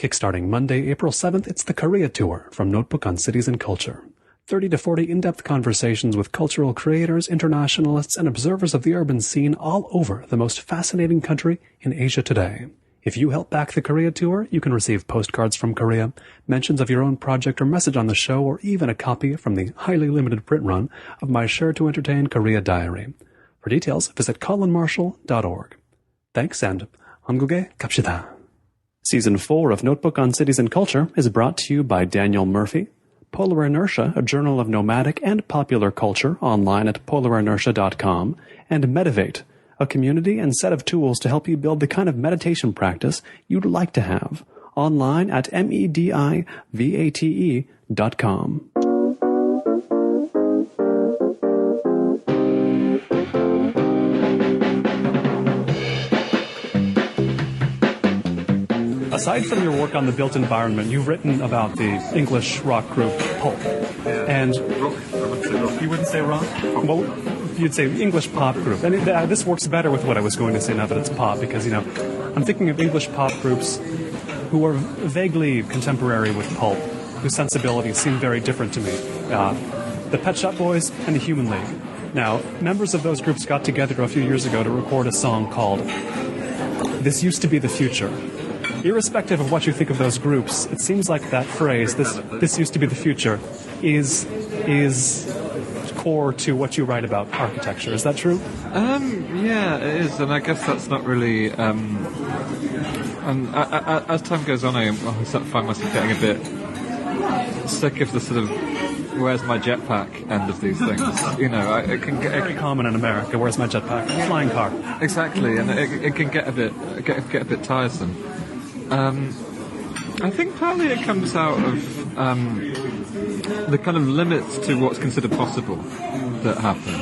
Kickstarting Monday, April 7th, it's the Korea Tour from Notebook on Cities and Culture. 30 to 40 in-depth conversations with cultural creators, internationalists, and observers of the urban scene all over the most fascinating country in Asia today. If you help back the Korea Tour, you can receive postcards from Korea, mentions of your own project or message on the show, or even a copy from the highly limited print run of my Sure to Entertain Korea Diary. For details, visit colinmarshall.org. Thanks, and 한국에 갑시다. Season 4 of Notebook on Cities and Culture is brought to you by Daniel Murphy, Polar Inertia, a journal of nomadic and popular culture, online at polarinertia.com, and Medivate, a community and set of tools to help you build the kind of meditation practice you'd like to have, online at medivate.com. Aside from your work on the built environment, you've written about the English rock group Pulp. And you wouldn't say rock? Well, you'd say English pop group. And this works better with what I was going to say now that it's pop, because, I'm thinking of English pop groups who are vaguely contemporary with Pulp, whose sensibilities seem very different to me. The Pet Shop Boys and the Human League. Now, members of those groups got together a few years ago to record a song called This Used to Be the Future. Irrespective of what you think of those groups, it seems like that phrase, this used to be the future, is core to what you write about architecture. Is that true? Yeah, it is, and I guess that's not really... and as time goes on, I find myself getting a bit sick of the sort of where's my jetpack end of these things. It can get very common in America. Where's my jetpack? Flying car. Exactly, and it can get a bit tiresome. I think partly it comes out of the kind of limits to what's considered possible that happen.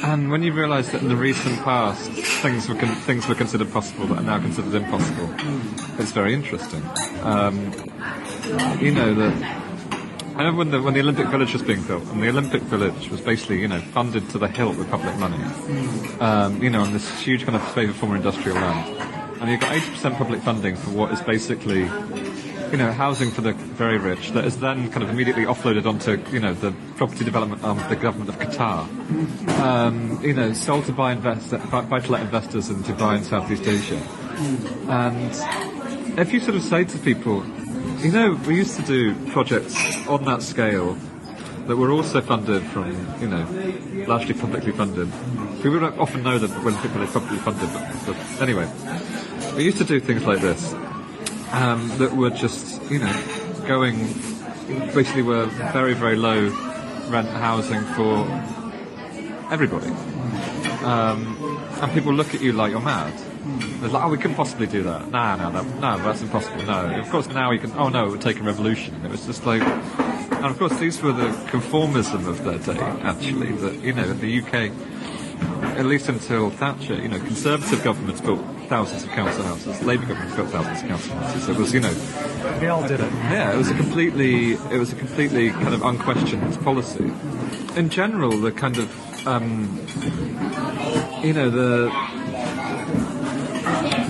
And when you realise that in the recent past things were considered possible that are now considered impossible, it's very interesting. I remember when the Olympic Village was being built, and the Olympic Village was basically, funded to the hilt with public money, on this huge kind of favoured former industrial land. And you've got 80% public funding for what is basically, housing for the very rich that is then kind of immediately offloaded onto, the property development arm of the government of Qatar. Sold to buy-to-let investors in Dubai and Southeast Asia. And if you sort of say to people, we used to do projects on that scale that were also funded from, largely publicly funded. People don't often know that when people are publicly funded, but anyway. We used to do things like this, that were just, basically were very, very low rent housing for everybody. And people look at you like you're mad. It's like, we couldn't possibly do that. No, that's impossible. No. Of course, now you can, it would take a revolution. It was just like, and of course, these were the conformism of their day, actually, that, in the UK, at least until Thatcher, Conservative governments built thousands of council houses, Labour governments built thousands of council houses. It was, they all did it. Yeah, it was a completely kind of unquestioned policy. In general, the kind of,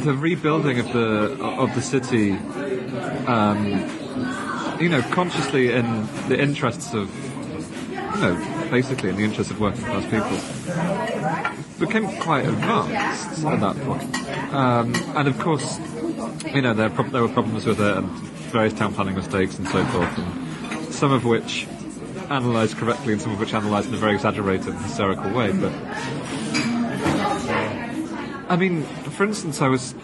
the rebuilding of the city, consciously in the interests of, basically in the interests of working class people, became quite advanced at that point. And of course, there were problems with it and various town planning mistakes and so forth, and some of which analysed correctly and some of which analysed in a very exaggerated and hysterical way. But for instance, I was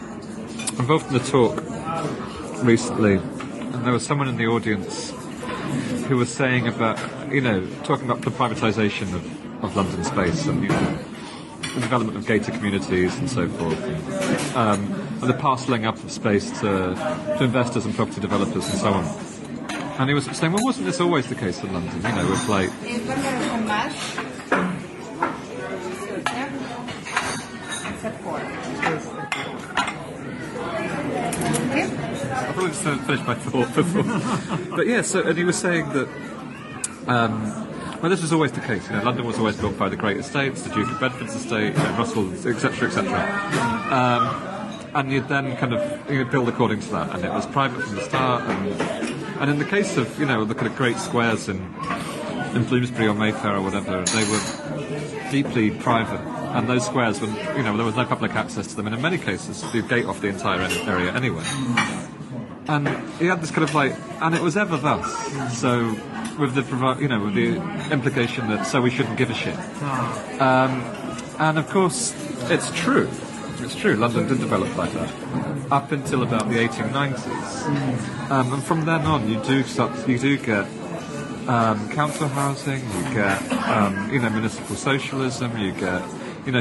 involved in a talk recently, and there was someone in the audience who was saying about, talking about the privatisation of London space and, the development of gated communities and so forth, and the parcelling up of space to investors and property developers and so on. And he was saying, well, wasn't this always the case in London, with like... I'll probably just finish my thought before. But yeah, and he was saying that, this was always the case. London was always built by the great estates, the Duke of Bedford's estate, Russell, etc., etc. and you'd then kind of build according to that, and it was private from the start. And in the case of the kind of great squares in Bloomsbury or Mayfair or whatever, they were deeply private, and those squares were there was no public access to them, and in many cases you gate off the entire area anyway. And he had this kind of and it was ever thus. So with the with the implication that we shouldn't give a shit. And of course, it's true. It's true. London did develop like that up until about the 1890s, and from then on, you do get council housing, you get municipal socialism, you get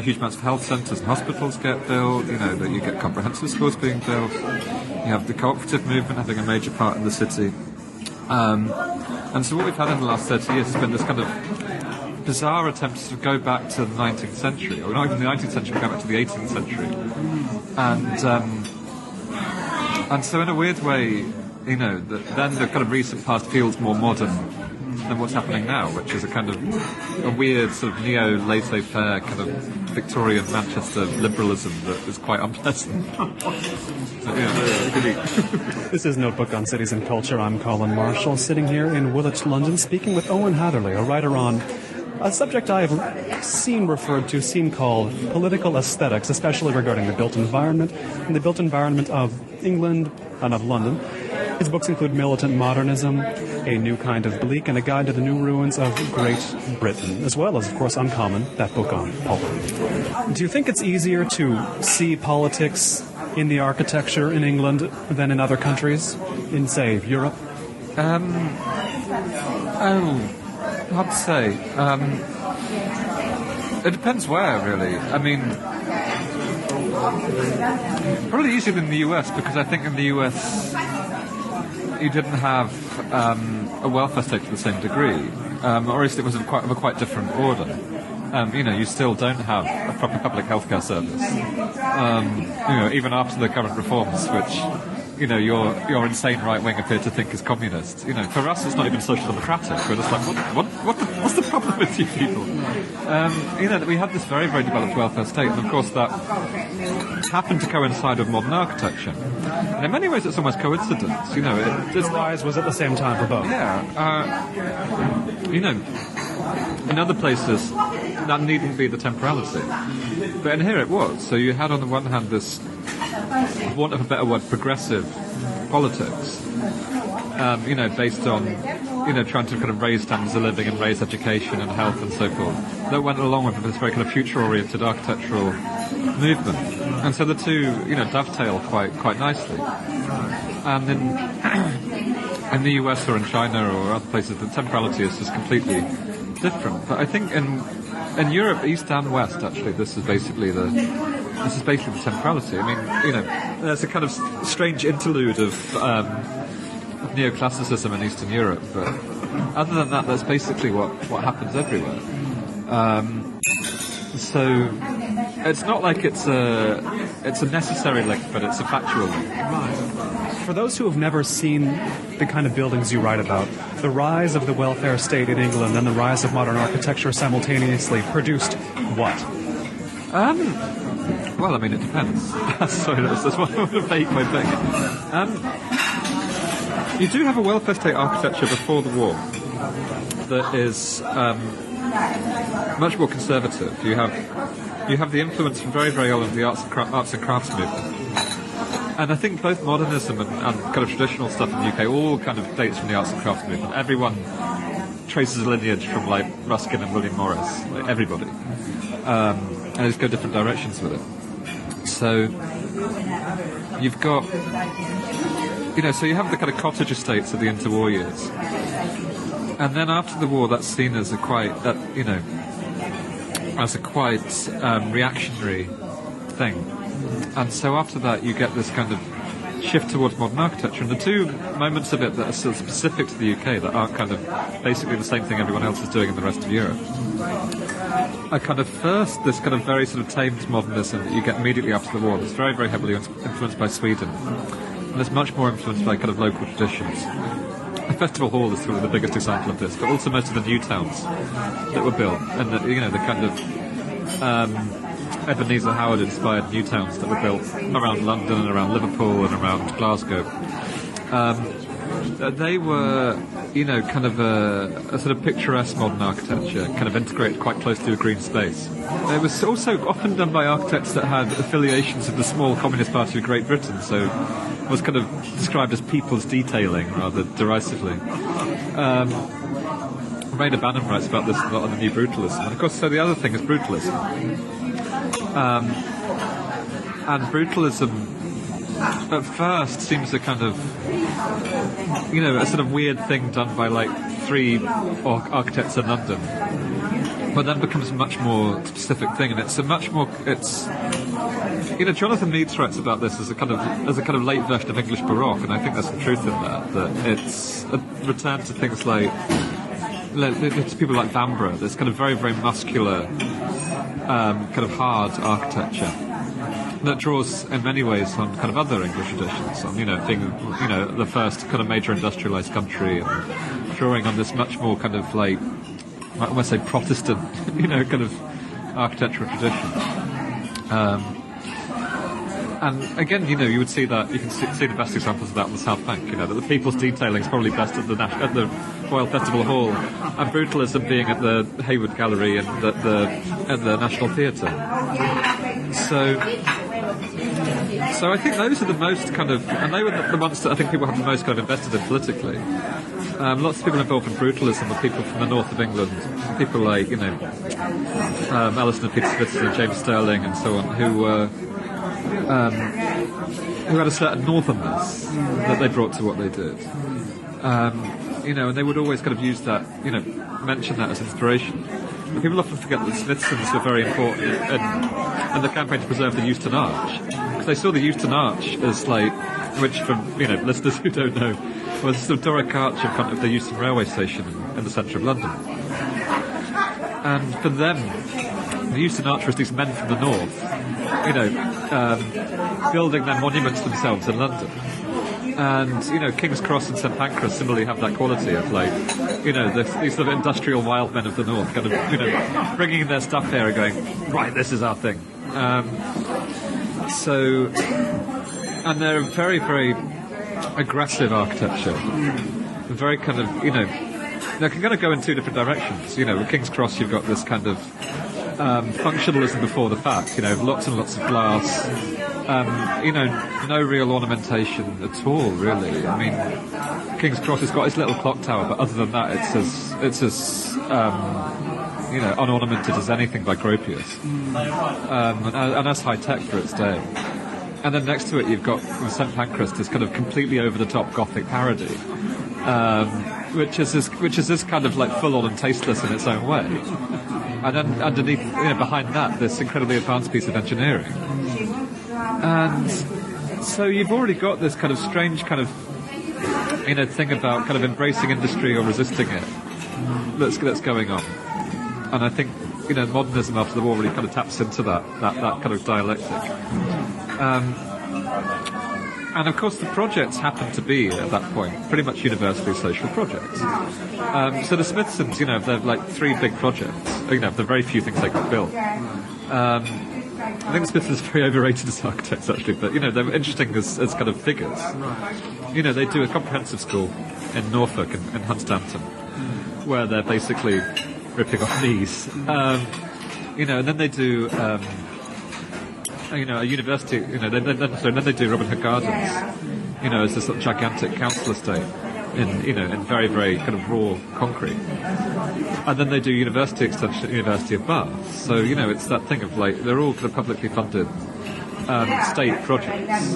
huge amounts of health centres and hospitals get built. That you get comprehensive schools being built. You have the cooperative movement having a major part in the city, and so what we've had in the last 30 years has been this kind of bizarre attempt to go back to the 19th century, or not even the 19th century, but go back to the 18th century, and so in a weird way, then the kind of recent past feels more modern than what's happening now, which is a kind of a weird sort of neo-laissez-faire kind of Victorian Manchester liberalism that is quite unpleasant. This is Notebook on Cities and Culture. I'm Colin Marshall, sitting here in Woolwich, London, speaking with Owen Hatherley, a writer on a subject I've seen called political aesthetics, especially regarding the built environment and the built environment of England and of London. His books include Militant Modernism, A New Kind of Bleak, and A Guide to the New Ruins of Great Britain, as well as, of course, Uncommon, that book on pulp. Do you think it's easier to see politics in the architecture in England than in other countries, in, say, Europe? Hard to say. It depends where, really. I mean, probably easier than the US, because I think in the US you didn't have a welfare state to the same degree, or at least it was of a quite different order. You still don't have a proper public healthcare service. Even after the current reforms, which your insane right wing appear to think is communist. For us, it's not even social democratic. We're just like, what's the problem with you people? That we had this very, very developed welfare state, and of course that happened to coincide with modern architecture. And in many ways, it's almost coincidence. The rise was at the same time for both. Yeah. In other places, that needn't be the temporality, but in here it was. So you had on the one hand this, for want of a better word, progressive politics, based on, trying to kind of raise standards of living and raise education and health and so forth, that went along with this very kind of future-oriented architectural movement. And so the two, dovetail quite nicely. And in the US or in China or other places, the temporality is just completely different. But I think in Europe, East and West, actually, this is basically the temporality. I mean, there's a kind of strange interlude of neoclassicism in Eastern Europe, but other than that, that's basically what happens everywhere. So it's not like it's a necessary link, but it's a factual link. For those who have never seen the kind of buildings you write about, the rise of the welfare state in England and the rise of modern architecture simultaneously produced what? Well, I mean, it depends. Sorry, that's one of the vague way of putting it. You do have a welfare state architecture before the war that is much more conservative. You have the influence from very, very early of the arts and crafts movement. And I think both modernism and kind of traditional stuff in the UK all kind of dates from the arts and crafts movement. Everyone traces a lineage from Ruskin and William Morris, everybody. And they just go different directions with it. So you've got, so you have the kind of cottage estates of the interwar years. And then after the war, that's seen as a quite reactionary thing. And so after that, you get this kind of shift towards modern architecture. And the two moments of it that are still specific to the UK, that aren't kind of basically the same thing everyone else is doing in the rest of Europe, are kind of first this kind of very sort of tamed modernism that you get immediately after the war, that's very, very heavily influenced by Sweden. And it's much more influenced by kind of local traditions. The Festival Hall is sort of the biggest example of this, but also most of the new towns that were built, and the kind of Ebenezer Howard-inspired new towns that were built around London and around Liverpool and around Glasgow. They were, kind of a sort of picturesque modern architecture, kind of integrated quite close to a green space. It was also often done by architects that had affiliations with the small Communist Party of Great Britain, so it was kind of described as people's detailing rather derisively. Raina Bannon writes about this a lot on the New Brutalism. And of course, so the other thing is brutalism. And brutalism at first seems a kind of, a sort of weird thing done by like 3 architects in London, but then becomes a much more specific thing, and it's a much more, Jonathan Meades writes about this as a kind of late version of English Baroque, and I think there's some truth in that it's a return to things like to people like Vanbrugh, this kind of very, very muscular, kind of hard architecture that draws in many ways on kind of other English traditions, on being the first kind of major industrialised country, and drawing on this much more kind of like, I want to say Protestant, kind of architectural tradition. And again, you would see that, you can see the best examples of that on the South Bank, that the people's detailing is probably best at the Royal Festival Hall, and brutalism being at the Hayward Gallery and at the National Theatre. So I think those are the most kind of, and they were the ones that I think people have the most kind of invested in politically. Lots of people involved in brutalism were people from the north of England, people like, Alison and Peter Smithson and James Sterling and so on, who had a certain northernness that they brought to what they did. And they would always kind of use that, mention that as inspiration. But people often forget that the Smithsons were very important in the campaign to preserve the Euston Arch. Because they saw the Euston Arch as like, which from, listeners who don't know, was a sort of Doric arch in front of the Euston railway station in the centre of London. And for them, the Euston Arch was these men from the north, building their monuments themselves in London. And, King's Cross and St Pancras similarly have that quality of like, these sort of industrial wild men of the north kind of, bringing their stuff here and going, right, this is our thing. And they're very, very aggressive architecture. Very kind of, they can kind of go in 2 different directions. With King's Cross you've got this kind of functionalism before the fact, lots and lots of glass, no real ornamentation at all, really. I mean, King's Cross has got its little clock tower, but other than that, it's as unornamented as anything by Gropius, and as high tech for its day. And then next to it, you've got St Pancras, this kind of completely over-the-top Gothic parody, which is this kind of like full-on and tasteless in its own way. And then underneath, behind that, this incredibly advanced piece of engineering. And so you've already got this kind of strange kind of, thing about kind of embracing industry or resisting it that's going on. And I think, modernism after the war really kind of taps into that kind of dialectic. And of course the projects happen to be, at that point, pretty much universally social projects. So the Smithsons, they're like 3 big projects, they're very few things they got built. I think the Smithsons are very overrated as architects, actually, but, they're interesting as kind of figures. They do a comprehensive school in Norfolk and Hunstanton, and they're basically ripping off knees. And then they do... a university, then they do Robin Hood Gardens, as this sort of gigantic council estate in very, very kind of raw concrete. And then they do university extension at University of Bath. So, it's that thing of like, they're all kind of publicly funded state projects.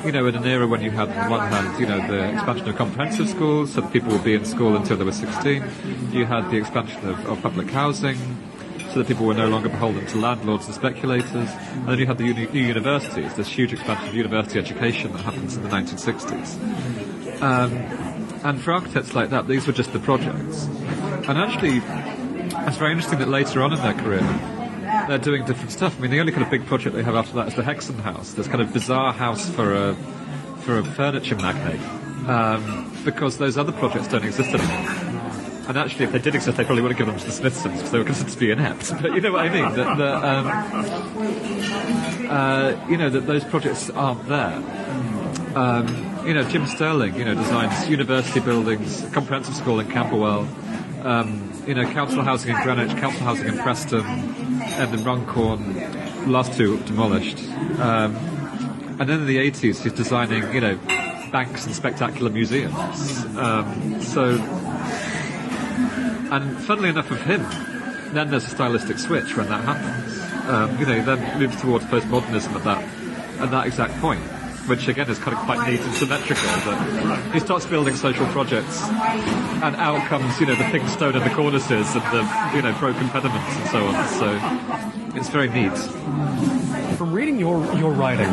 In an era when you had, on one hand, the expansion of comprehensive schools, so that people would be in school until they were 16. You had the expansion of public housing, so that people were no longer beholden to landlords and speculators. And then you had the new universities, this huge expansion of university education that happens in the 1960s. And for architects like that, these were just the projects. And actually, it's very interesting that later on in their career, they're doing different stuff. I mean, the only kind of big project they have after that is the Hexham House, this kind of bizarre house for a furniture magnate, because those other projects don't exist anymore. And actually, if they did exist, they probably would have given them to the Smithsons because they were considered to be inept. But you know what I mean? That those projects aren't there. Jim Sterling, designs university buildings, a comprehensive school in Camberwell, council housing in Greenwich, council housing in Preston, and in Runcorn, the last two demolished. And then in the 80s, he's designing, banks and spectacular museums. And funnily enough of him, then there's a stylistic switch when that happens. He then moves towards postmodernism at that exact point, which again is kind of quite neat and symmetrical. That he starts building social projects, and out comes, the pink stone in the cornices and the, broken pediments and so on. So it's very neat. From reading your writing,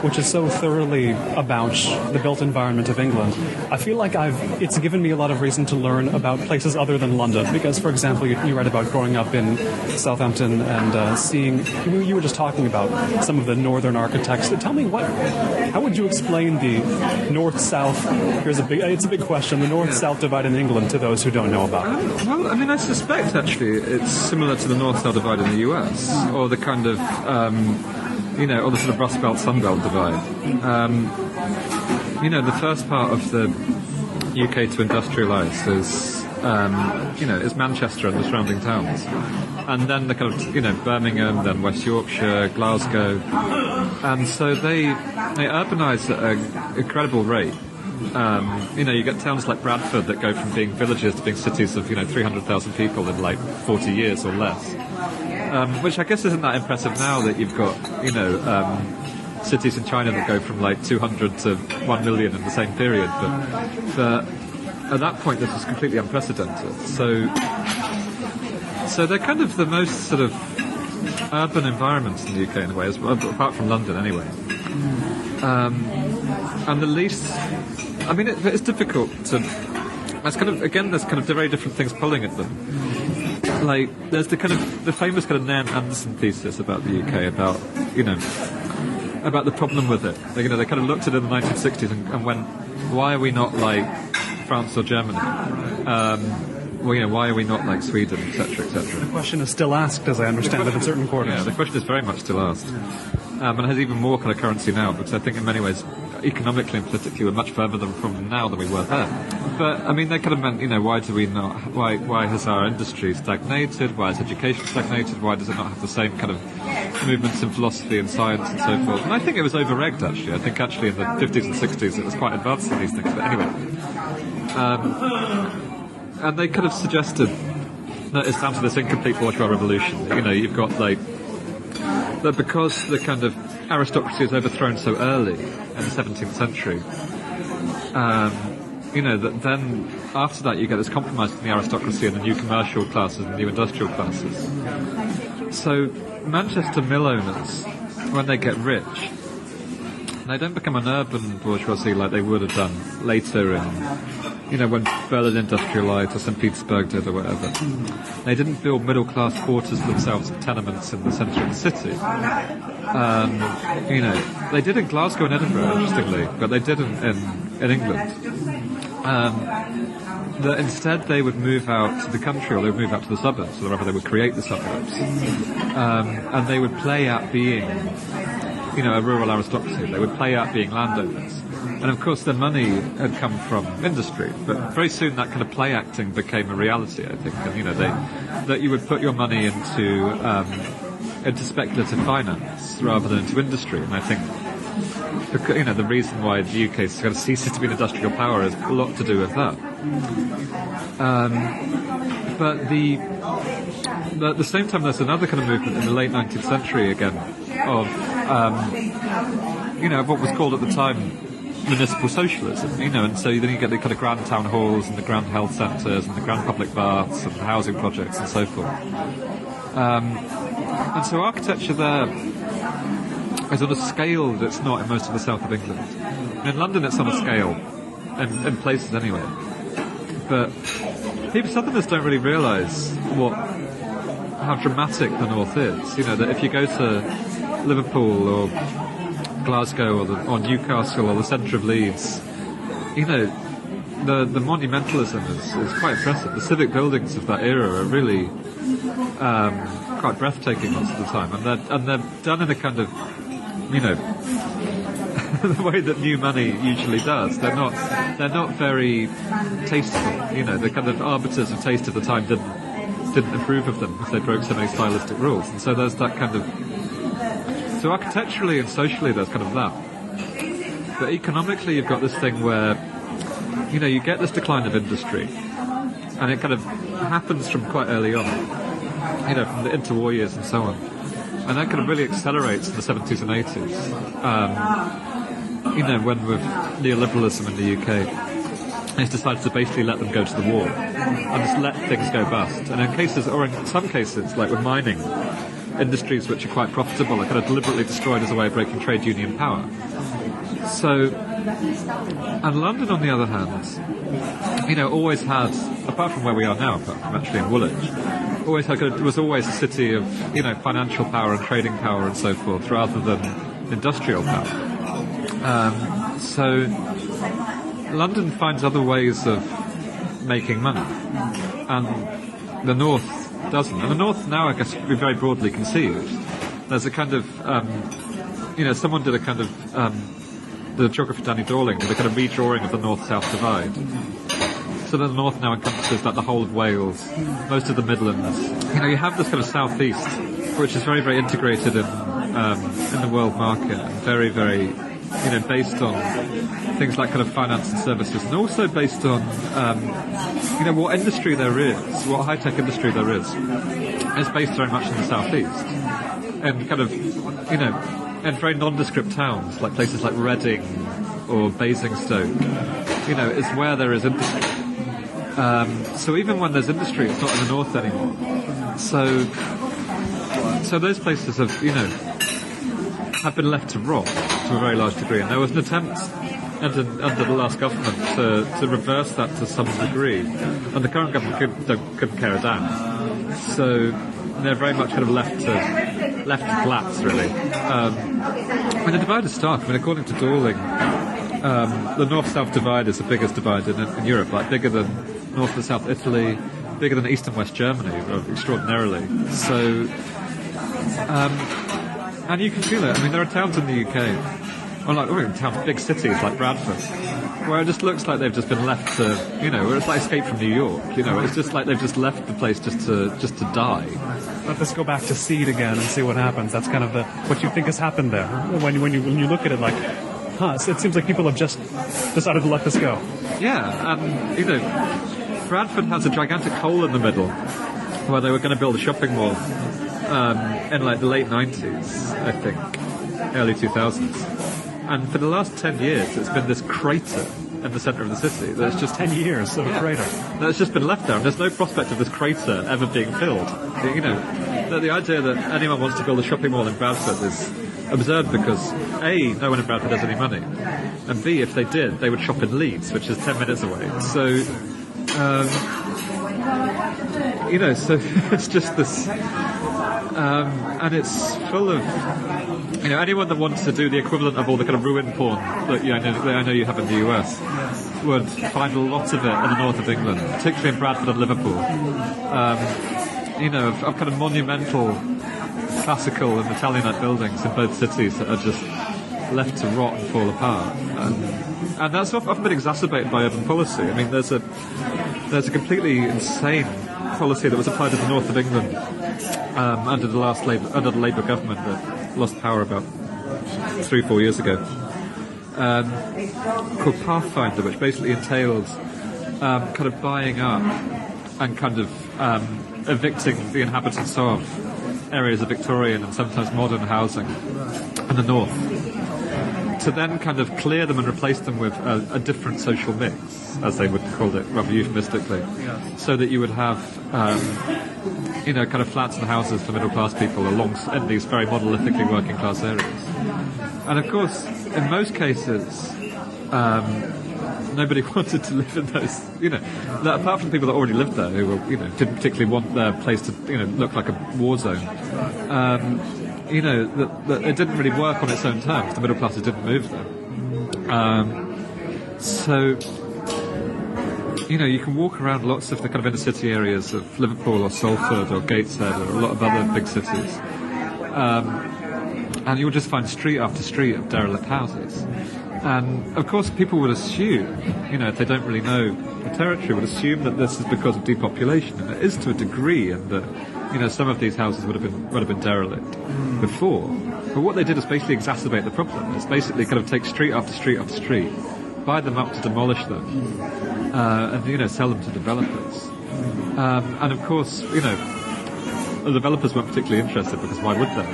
which is so thoroughly about the built environment of England, I feel like it's given me a lot of reason to learn about places other than London. Because, for example, you read about growing up in Southampton and seeing, you were just talking about some of the northern architects. Tell me, how would you explain the north-south, it's a big question, the north-south divide in England to those who don't know about it? I suspect actually it's similar to the north-south divide in the US, or the kind of, or the sort of Rust Belt, Sun Belt divide. The first part of the UK to industrialise is Manchester and the surrounding towns. And then the kind of, Birmingham, then West Yorkshire, Glasgow. And so they urbanise at an incredible rate. You get towns like Bradford that go from being villages to being cities of, 300,000 people in like 40 years or less. Which I guess isn't that impressive now that you've got, cities in China that go from like 200 to 1 million in the same period. But at that point, this was completely unprecedented. So they're kind of the most sort of urban environments in the UK in a way, apart from London anyway. And the least, it's difficult to. There's kind of very different things pulling at them. Like, there's the famous kind of Nan Anderson thesis about the UK, about the problem with it. They kind of looked at it in the 1960s and went, why are we not like France or Germany? Why are we not like Sweden, etc., etc.? The question is still asked, as I understand it, in certain quarters. Yeah, the question is very much still asked. And it has even more kind of currency now, because I think in many ways, economically and politically, we're much further from now than we were then. But, they kind of meant, why do we not, why has our industry stagnated? Why has education stagnated? Why does it not have the same kind of movements in philosophy and science and so forth? And I think it was over-egged, actually. I think actually in the 50s and 60s it was quite advanced in these things. But anyway. And they kind of suggested that it's down to this incomplete bourgeois revolution. You've got like, that because the kind of aristocracy is overthrown so early in the 17th century, that then after that you get this compromise between the aristocracy and the new commercial classes and the new industrial classes. So Manchester mill owners, when they get rich, they don't become an urban bourgeoisie like they would have done later when Berlin industrialised or St. Petersburg did or whatever. They didn't build middle-class quarters for themselves in tenements in the centre of the city. They did in Glasgow and Edinburgh, interestingly, but they didn't in England. That instead they would move out to the country, or they would move out to the suburbs, or rather they would create the suburbs. And they would play at being, a rural aristocracy. They would play at being landowners. And of course their money had come from industry, but very soon that kind of play acting became a reality, I think. And, that you would put your money into speculative finance rather than into industry. And I think, the reason why the UK kind of ceases to be an industrial power has a lot to do with that. But at the same time, there's another kind of movement in the late 19th century again of what was called at the time municipal socialism, and so then you get the kind of grand town halls and the grand health centres and the grand public baths and the housing projects and so forth. And so architecture there is on a scale that's not in most of the south of England. In London it's on a scale, in places anyway. But Southerners don't really realise how dramatic the north is. That if you go to Liverpool or Glasgow or Newcastle or the centre of Leeds, the monumentalism is quite impressive. The civic buildings of that era are really quite breathtaking most of the time, and they're done in a kind of, the way that new money usually does. They're not very tasteful. The kind of arbiters of taste of the time didn't approve of them because they broke so many stylistic rules, and so there's that kind of. So architecturally and socially, there's kind of that. But economically, you've got this thing where, you get this decline of industry, and it kind of happens from quite early on, from the interwar years and so on. And that kind of really accelerates in the 70s and 80s, when with neoliberalism in the UK, it's decided to basically let them go to the war and just let things go bust. And in some cases, like with mining, industries which are quite profitable are kind of deliberately destroyed as a way of breaking trade union power. So, and London, on the other hand, always had, apart from where we are now, apart from actually in Woolwich, was always a city of, financial power and trading power and so forth, rather than industrial power. So, London finds other ways of making money, and the North doesn't. And the North now, I guess, be very broadly conceived. There's a kind of, someone did a kind of, the geographer Danny Dorling did a kind of redrawing of the North-South divide. So the North now encompasses like the whole of Wales, most of the Midlands. You have this kind of South-East, which is very, very integrated in the world market, and very, very, based on things like kind of finance and services, and also based on, what industry there is, what high-tech industry there is. It's based very much in the South-East, and kind of, in very nondescript towns, like places like Reading or Basingstoke, is where there is industry. So even when there's industry, it's not in the north anymore. So those places have been left to rot to a very large degree, and there was an attempt under the last government to reverse that to some degree, and the current government couldn't carry it down. So they're very much kind of left to flats, really. The divide is stark. According to Dorling, the north-south divide is the biggest divide in Europe, like bigger than north and south Italy, bigger than east and west Germany, extraordinarily. So, and you can feel it. There are towns in the UK, towns, big cities like Bradford, where it just looks like they've just been left to, where it's like Escape from New York. It's just like they've just left the place just to die. Let this go back to seed again and see what happens. That's kind of what you think has happened there. When you look at it, like, it seems like people have just decided to let this go. Yeah, and Bradford has a gigantic hole in the middle where they were going to build a shopping mall in like the late 90s, I think, early 2000s. And for the last 10 years, it's been this crater in the centre of the city. That's just 10 years of a crater. That's just been left there, and there's no prospect of this crater ever being filled. The idea that anyone wants to build a shopping mall in Bradford is absurd because A, no one in Bradford has any money, and B, if they did, they would shop in Leeds, which is 10 minutes away. So, so it's just this, and it's full of, anyone that wants to do the equivalent of all the kind of ruin porn that I know you have in the US would find a lot of it in the north of England, particularly in Bradford and Liverpool. Of kind of monumental classical and Italianate buildings in both cities that are just left to rot and fall apart. And that's often been exacerbated by urban policy. There's a completely insane policy that was applied in the north of England under the Labour government that lost power about 3-4 years ago, called Pathfinder, which basically entails kind of buying up and kind of evicting the inhabitants of areas of Victorian and sometimes modern housing in the north, to then kind of clear them and replace them with a different social mix, as they would call it, rather euphemistically, so that you would have, kind of flats and houses for middle-class people in these very monolithically working-class areas. And of course, in most cases, nobody wanted to live in those, apart from people that already lived there, who were, didn't particularly want their place to, look like a war zone. That it didn't really work on its own terms. The middle classes didn't move there. So you can walk around lots of the kind of inner city areas of Liverpool or Salford or Gateshead or a lot of other big cities. And you'll just find street after street of derelict houses. And of course people would assume, if they don't really know the territory, would assume that this is because of depopulation, and it is to a degree, and that some of these houses would have been derelict before. But what they did is basically exacerbate the problem. It's basically kind of take street after street after street, buy them up to demolish them, and sell them to developers. And of course, the developers weren't particularly interested, because why would they?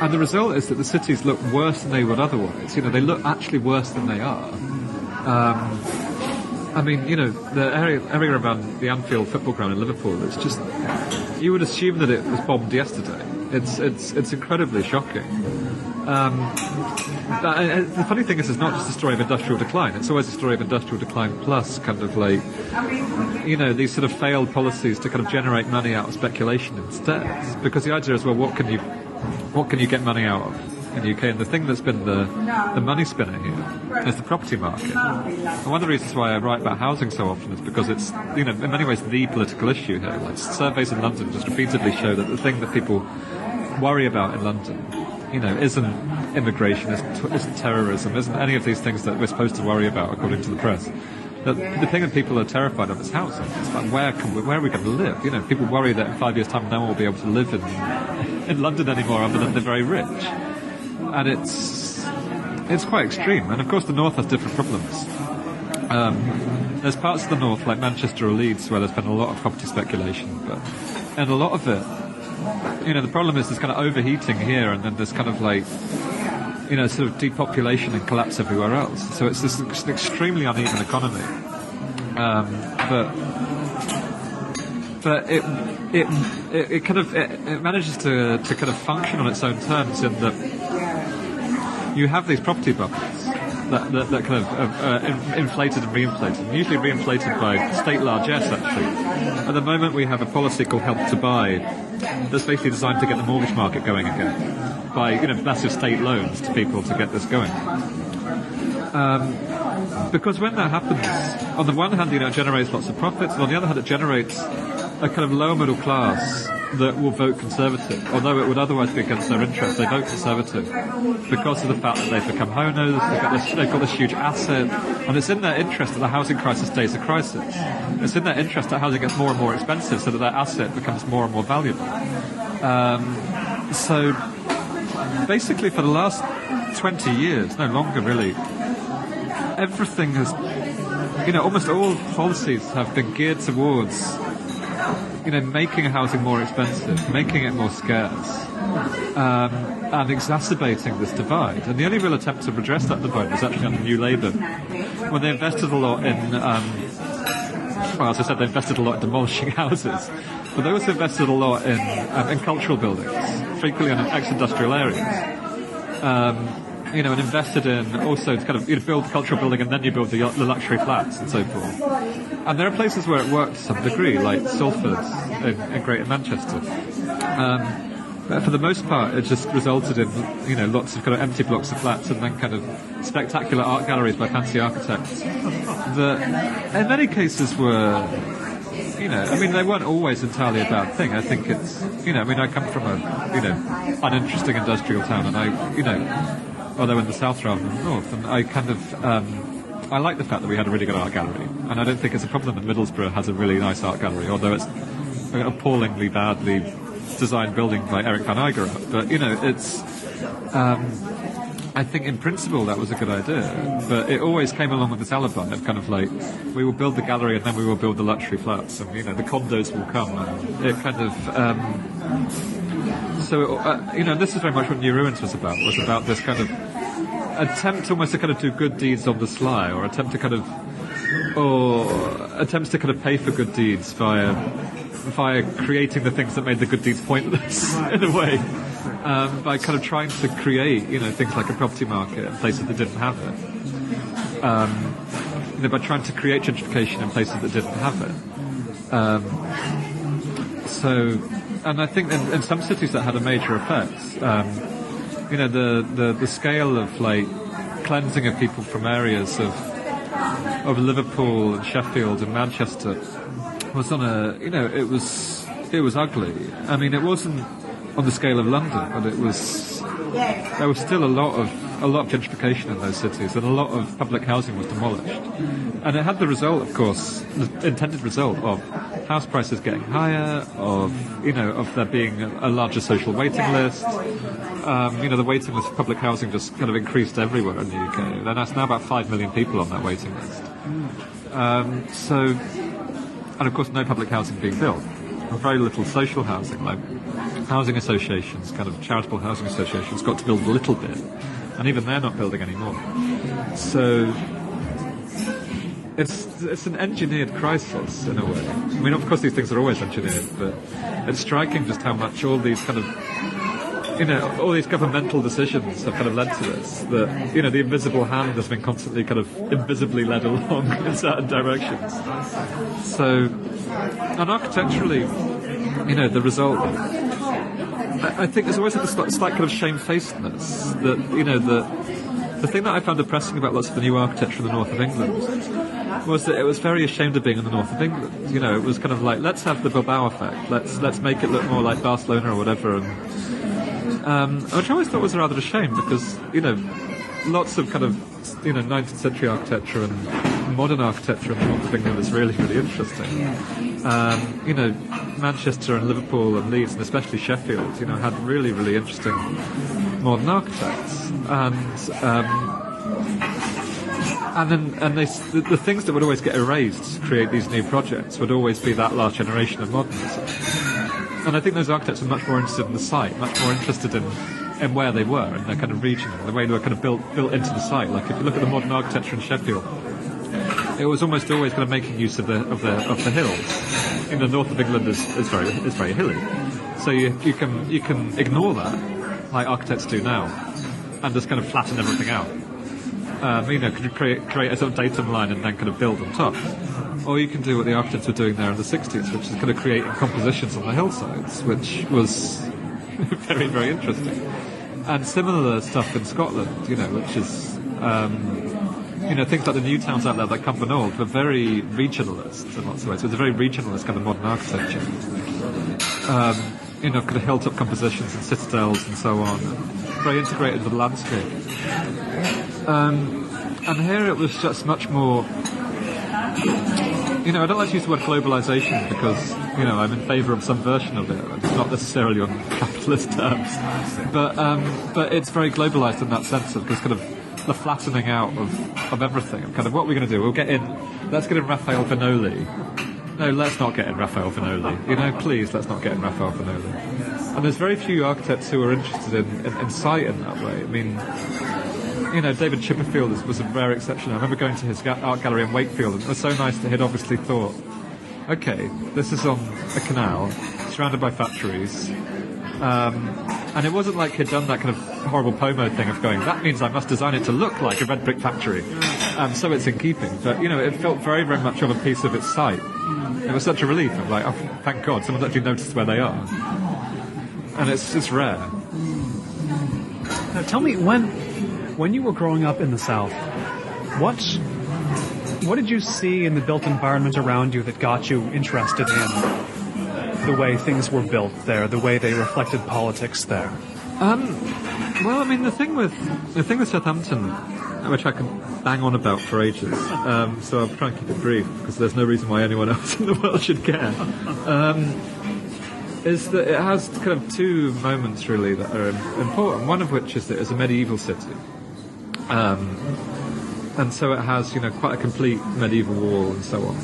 And the result is that the cities look worse than they would otherwise. They look actually worse than they are. The area around the Anfield football ground in Liverpool, it's just, you would assume that it was bombed yesterday. It's incredibly shocking. The funny thing is, it's not just a story of industrial decline. It's always a story of industrial decline plus kind of like, these sort of failed policies to kind of generate money out of speculation instead. Because the idea is, well, what can you get money out of in the UK? And the thing that's been the money spinner here is the property market. And one of the reasons why I write about housing so often is because it's, in many ways, the political issue here. Like, surveys in London just repeatedly show that the thing that people worry about in London, isn't immigration, isn't terrorism, isn't any of these things that we're supposed to worry about according to the press. The thing that people are terrified of is housing. It's like, where are we going to live? People worry that in 5 years' time no one will be able to live in London anymore other than the very rich. And it's quite extreme. And of course the north has different problems. There's parts of the north, like Manchester or Leeds, where there's been a lot of property speculation, and a lot of it, the problem is there's kind of overheating here, and then there's kind of like, sort of depopulation and collapse everywhere else. So it's this extremely uneven economy. But it manages to kind of function on its own terms, in that you have these property bubbles that kind of inflated and re-inflated, usually re-inflated by state largesse, actually. At the moment we have a policy called Help to Buy that's basically designed to get the mortgage market going again, by massive state loans to people to get this going. Because when that happens, on the one hand, it generates lots of profits, and on the other hand, it generates a kind of lower middle class that will vote Conservative, although it would otherwise be against their interest. They vote Conservative because of the fact that they've become homeowners, they've got this huge asset, and it's in their interest that the housing crisis stays a crisis. It's in their interest that housing gets more and more expensive so that their asset becomes more and more valuable. So basically for the last 20 years, no longer really, everything has, almost all policies have been geared towards making housing more expensive, making it more scarce, and exacerbating this divide. And the only real attempt to redress that divide was actually under New Labour, when they invested a lot in, as I said, they invested a lot in demolishing houses, but they also invested a lot in cultural buildings, frequently in ex-industrial areas. And invested in also to kind of build cultural building, and then you build the luxury flats and so forth. And there are places where it worked to some degree, like Salford in Greater Manchester. But for the most part, it just resulted in lots of kind of empty blocks of flats, and then kind of spectacular art galleries by fancy architects that, in many cases, were. They weren't always entirely a bad thing. I think it's, I come from a, uninteresting industrial town, and although in the south rather than the north, and I kind of, I like the fact that we had a really good art gallery, and I don't think it's a problem that Middlesbrough has a really nice art gallery, although it's an appallingly badly designed building by Eric van Eyck. But, it's, I think in principle that was a good idea, but it always came along with this alibi of kind of like, we will build the gallery and then we will build the luxury flats, and the condos will come, and it kind of this is very much what New Ruins was about this kind of attempt almost to kind of do good deeds on the sly, or attempts to kind of pay for good deeds via creating the things that made the good deeds pointless in a way. By kind of trying to create, things like a property market in places that didn't have it. By trying to create gentrification in places that didn't have it. And I think in some cities that had a major effect. The scale of like cleansing of people from areas of of Liverpool and Sheffield and Manchester was on a, it was ugly. I mean, it wasn't on the scale of London, but there was still a lot of gentrification in those cities, and a lot of public housing was demolished. And it had the result, of course, the intended result of house prices getting higher, of there being a larger social waiting list. The waiting list for public housing just kind of increased everywhere in the UK. And that's now about 5 million people on that waiting list. And of course, no public housing being built. Very little social housing, like housing associations, kind of charitable housing associations, got to build a little bit, and even they're not building anymore. So it's an engineered crisis in a way. I mean, of course, these things are always engineered, but it's striking just how much all these kind of all these governmental decisions have kind of led to this. That the invisible hand has been constantly kind of invisibly led along in certain directions. So. And architecturally, the result, I think there's always a slight kind of shamefacedness that, the thing that I found depressing about lots of the new architecture in the north of England was that it was very ashamed of being in the north of England. It was kind of like, let's have the Bilbao effect, let's make it look more like Barcelona or whatever, and which I always thought was rather a shame because, lots of kind of, 19th century architecture and modern architecture in the north of England is really, really interesting. Manchester and Liverpool and Leeds and especially Sheffield, had really, really interesting modern architects. And the things that would always get erased to create these new projects would always be that last generation of modernism. And I think those architects are much more interested in the site, much more interested in where they were, in their kind of region, the way they were kind of built into the site. Like if you look at the modern architecture in Sheffield, it was almost always kind of making use of the hills. In the north of England is very hilly, so you can ignore that, like architects do now, and just kind of flatten everything out. Could you create a sort of datum line and then kind of build on top, or you can do what the architects were doing there in the 60s, which is kind of creating compositions on the hillsides, which was very, very interesting. And similar stuff in Scotland, which is things like the new towns out there like Cumbernauld were very regionalist in lots of ways. It was a very regionalist kind of modern architecture. Kind of hilltop compositions and citadels and so on. Very integrated with the landscape. And here it was just much more... I don't like to use the word globalisation because, I'm in favour of some version of it. It's not necessarily on capitalist terms. But it's very globalised in that sense of just kind of the flattening out of everything. And kind of what we're going to do, let's get in Raphael Vinoli. No, let's not get in Raphael Vinoli. Please, let's not get in Raphael Vinoli. And there's very few architects who are interested in site in that way. I mean, David Chipperfield was a rare exception. I remember going to his art gallery in Wakefield, and it was so nice that he'd obviously thought, okay, this is on a canal, surrounded by factories, and it wasn't like he'd done that kind of horrible Pomo thing of going, that means I must design it to look like a red brick factory, so it's in keeping. But, it felt very, very much of a piece of its site. It was such a relief. I'm like, oh, thank God, someone's actually noticed where they are. And it's rare. Now, tell me, when you were growing up in the South, what did you see in the built environment around you that got you interested in the way things were built there, the way they reflected politics there? Well, I mean, the thing with Southampton, which I can bang on about for ages, so I'll try and keep it brief because there's no reason why anyone else in the world should care. Is that it has kind of two moments really that are important. One of which is that it's a medieval city. And so it has, quite a complete medieval wall and so on.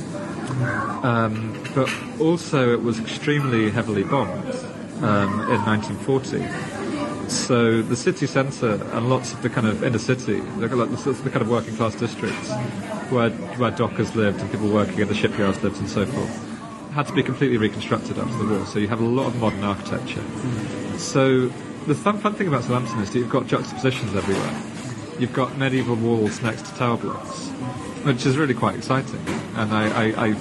But also it was extremely heavily bombed in 1940. So the city centre and lots of the kind of inner city, the kind of working class districts where dockers lived and people working in the shipyards lived and so forth, had to be completely reconstructed after the war. So you have a lot of modern architecture. So the fun thing about Southampton is that you've got juxtapositions everywhere. You've got medieval walls next to tower blocks, which is really quite exciting. And I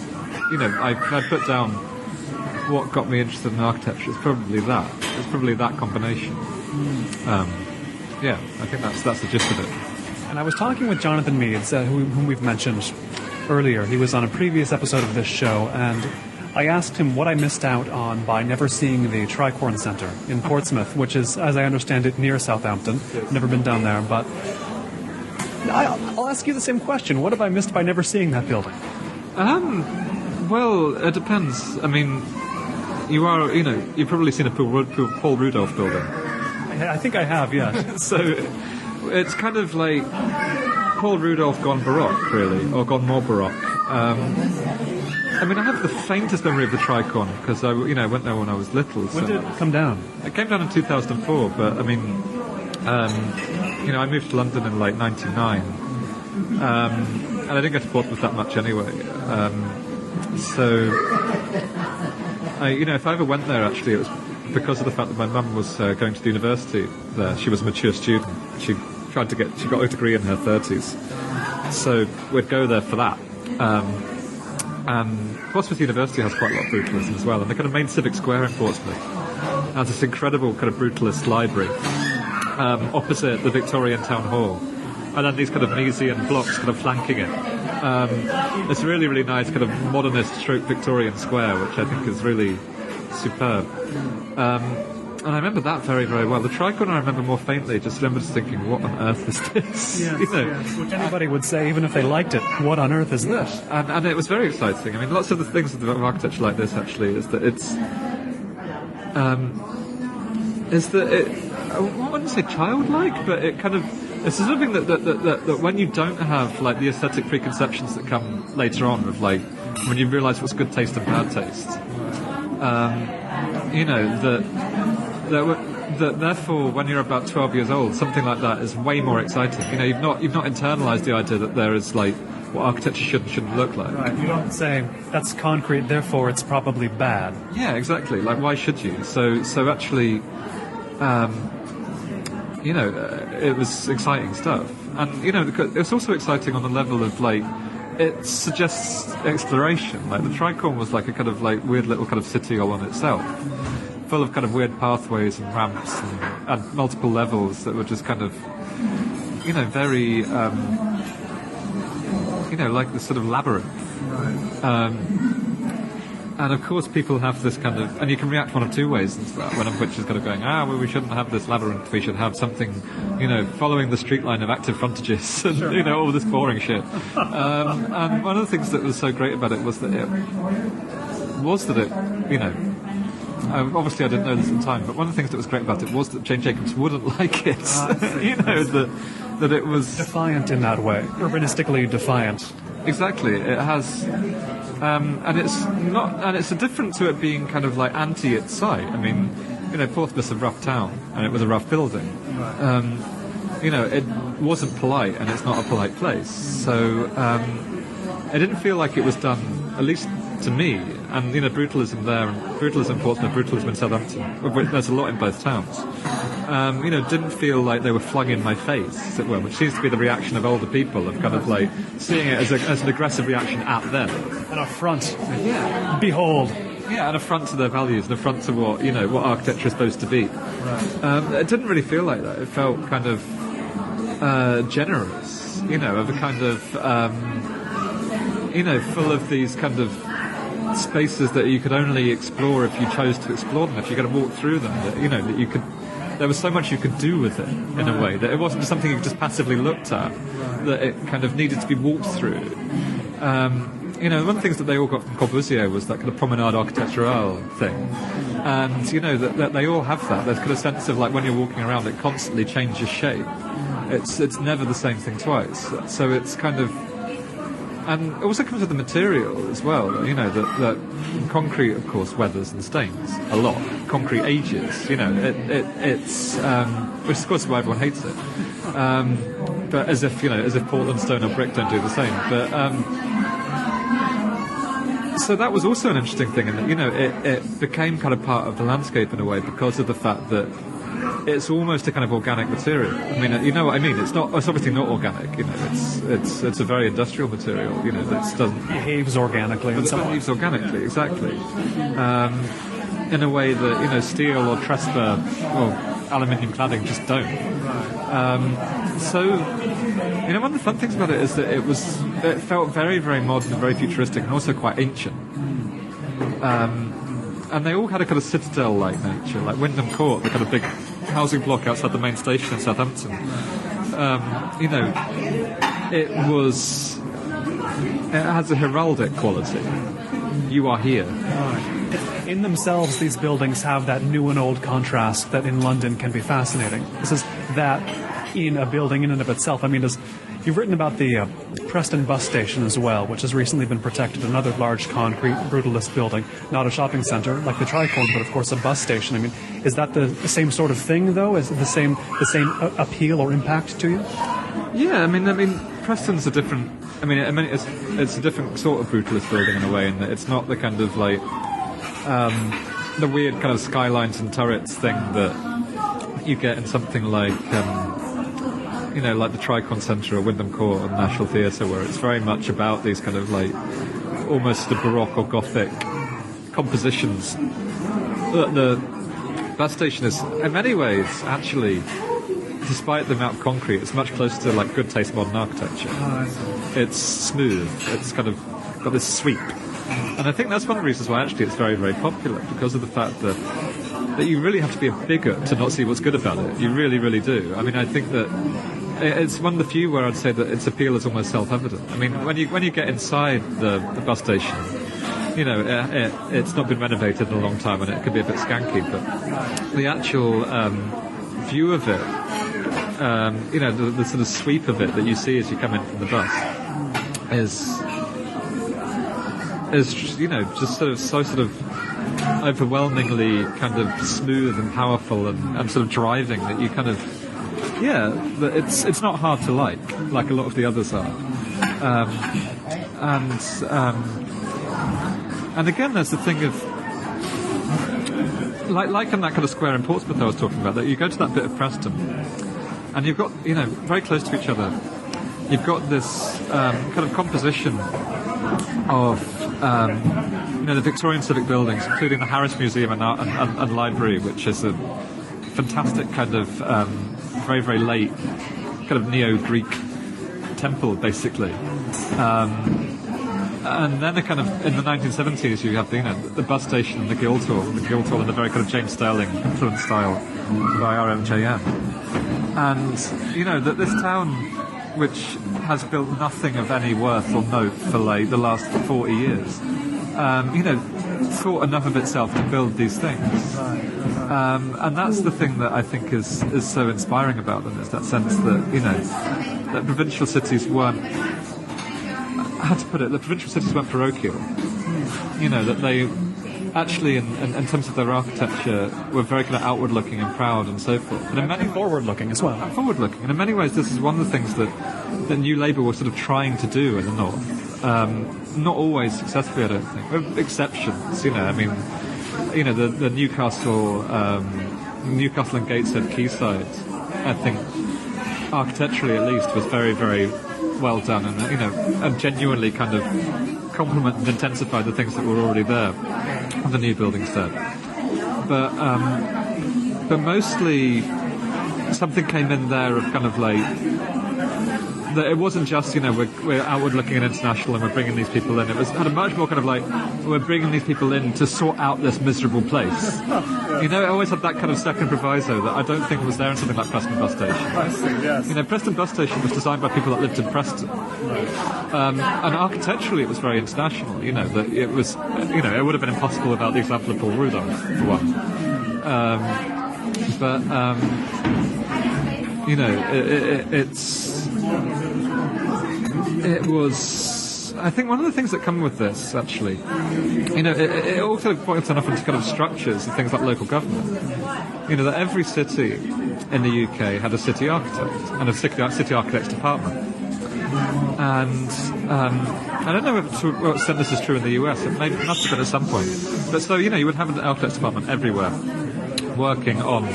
put down what got me interested in architecture. It's probably that. It's probably that combination. I think that's the gist of it. And I was talking with Jonathan Meads, whom we've mentioned earlier. He was on a previous episode of this show, and I asked him what I missed out on by never seeing the Tricorn Centre in Portsmouth, which is, as I understand it, near Southampton. Never been down there, but I'll ask you the same question. What have I missed by never seeing that building? Well, it depends. I mean, you've probably seen a Paul Rudolph building. I think I have, yeah. So it's kind of like Paul Rudolph gone Baroque, really, or gone more Baroque. I mean, I have the faintest memory of the Tricorn because I went there when I was little. When did it come down? It came down in 2004, but I mean, I moved to London in like '99, and I didn't go to Portsmouth that much anyway. So, if I ever went there, actually, it was because of the fact that my mum was going to the university there. She was a mature student. She got a degree in her 30s. So we'd go there for that. And Portsmouth University has quite a lot of brutalism as well. And the kind of main civic square in Portsmouth has this incredible kind of brutalist library opposite the Victorian Town Hall. And then these kind of Miesian blocks kind of flanking it. It's a really, really nice kind of modernist stroke Victorian square, which I think is really superb. And I remember that very, very well. The Tricorn I remember more faintly, just remember just thinking, what on earth is this? Yes. Which anybody would say, even if they liked it, what on earth is this? And it was very exciting. I mean, lots of the things of architecture like this, actually, is that I wouldn't say childlike, but it kind of, it's something that when you don't have, like, the aesthetic preconceptions that come later on, of, like, when you realise what's good taste and bad taste, that therefore, when you're about 12 years old, something like that is way more exciting. You've not internalised the idea that there is, like, what architecture should and shouldn't look like. Right. You don't say that's concrete, therefore it's probably bad. Yeah, exactly. Like, why should you? So actually, it was exciting stuff, and it's also exciting on the level of, like, it suggests exploration. Like, the Tricorn was like a kind of, like, weird little kind of city all on itself, full of kind of weird pathways and ramps and multiple levels that were just kind of, very, like this sort of labyrinth. And of course people have this kind of, and you can react one of two ways into that, one of which is kind of going, well, we shouldn't have this labyrinth, we should have something, following the street line of active frontages and, sure. All this boring shit. And one of the things that was so great about it was that obviously I didn't know this at the time, but one of the things that was great about it was that Jane Jacobs wouldn't like it. That it was defiant in that way, urbanistically defiant. Exactly, it has, and it's a difference to it being kind of like anti its site. I mean, Portsmouth's a rough town, and it was a rough building. It wasn't polite, and it's not a polite place. So it didn't feel like it was done, at least to me. And brutalism there, and brutalism in Portsmouth, brutalism in Southampton. There's a lot in both towns. Didn't feel like they were flung in my face, as it were, which seems to be the reaction of older people, of kind of like seeing it as an aggressive reaction at them. An affront. Yeah. Behold. Yeah, an affront to their values, an affront to what architecture is supposed to be. Right. It didn't really feel like that. It felt kind of generous, of a kind of, full of these kind of spaces that you could only explore if you chose to explore them, if you're going to walk through them, that you could, there was so much you could do with it in a way, that it wasn't just something you just passively looked at, that it kind of needed to be walked through. One of the things that they all got from Corbusier was that kind of promenade architecturale thing, and that they all have that. There's kind of sense of, like, when you're walking around, it constantly changes shape. It's never the same thing twice. So it's kind of, and it also comes with the material as well. That concrete, of course, weathers and stains a lot. Concrete ages. It's which of course is why everyone hates it. But as if Portland stone or brick don't do the same. But so that was also an interesting thing, and it became kind of part of the landscape in a way because of the fact that it's almost a kind of organic material. I mean, you know what I mean? It's obviously not organic. It's a very industrial material. That doesn't behaves organically. It behaves organically, exactly. In a way that steel or Trespa or aluminium cladding just don't. so, one of the fun things about it is that it felt very, very modern and very futuristic and also quite ancient. And they all had a kind of citadel-like nature, like Wyndham Court, the kind of big housing block outside the main station in Southampton. It has a heraldic quality. You are here. In themselves, these buildings have that new and old contrast that in London can be fascinating. This is that in a building in and of itself. I mean, you've written about the Preston bus station as well, which has recently been protected, another large concrete brutalist building, not a shopping centre like the Tricorn, but of course a bus station. I mean, is that the same sort of thing, though? Is it the same appeal or impact to you? Yeah, I mean, Preston's a different. It's a different sort of brutalist building in a way, in that it's not the kind of like the weird kind of skylines and turrets thing that you get in something like like the Tricorn Centre or Wyndham Court or the National Theatre, where it's very much about these kind of like almost the Baroque or Gothic compositions. The bus station is, in many ways, actually, despite the amount of concrete, it's much closer to like good taste modern architecture. It's smooth. It's kind of got this sweep, and I think that's one of the reasons why actually it's very, very popular, because of the fact that you really have to be a bigot to not see what's good about it. You really, really do. I mean, I think that it's one of the few where I'd say that its appeal is almost self-evident. I mean, when you get inside the bus station, it's not been renovated in a long time, and it could be a bit skanky, but the actual view of it, the sort of sweep of it that you see as you come in from the bus is just sort of overwhelmingly kind of smooth and powerful and sort of driving, that you kind of that it's not hard to like a lot of the others are, and again there's the thing of like in that kind of square in Portsmouth I was talking about, that you go to that bit of Preston and you've got very close to each other, you've got this kind of composition of the Victorian civic buildings, including the Harris Museum and Library, which is a fantastic kind of very, very late kind of neo-Greek temple, basically. And then in the 1970s you have the bus station and the Guildhall in a very kind of James Sterling influenced style by RMJM. And that this town, which has built nothing of any worth or note for like the last 40 years, thought enough of itself to build these things. And that's the thing that I think is so inspiring about them, is that sense that, that provincial cities weren't, how to put it, the provincial cities weren't parochial. That they actually, in terms of their architecture, were very kind of outward-looking and proud and so forth. And in many forward-looking as well. Forward-looking. And in many ways, this is one of the things that New Labour was sort of trying to do in the north. Not always successfully, I don't think. With exceptions, the Newcastle and Gateshead quayside, I think, architecturally at least, was very, very well done, and genuinely kind of complement and intensify the things that were already there, the new buildings did. But mostly something came in there of kind of like, that it wasn't just, we're outward looking and international and we're bringing these people in. It had a much more kind of like, we're bringing these people in to sort out this miserable place. It always had that kind of second proviso that I don't think was there in something like Preston Bus Station. I see, yes. Preston Bus Station was designed by people that lived in Preston. And architecturally it was very international, that it was, it would have been impossible without the example of Paul Rudolph, for one. It was, I think, one of the things that come with this, actually, it also points enough into kind of structures and things like local government. That every city in the UK had a city architect and a city architect's department. And I don't know to what extent this is true in the US. It must have been at some point. But so, you would have an architect's department everywhere, working on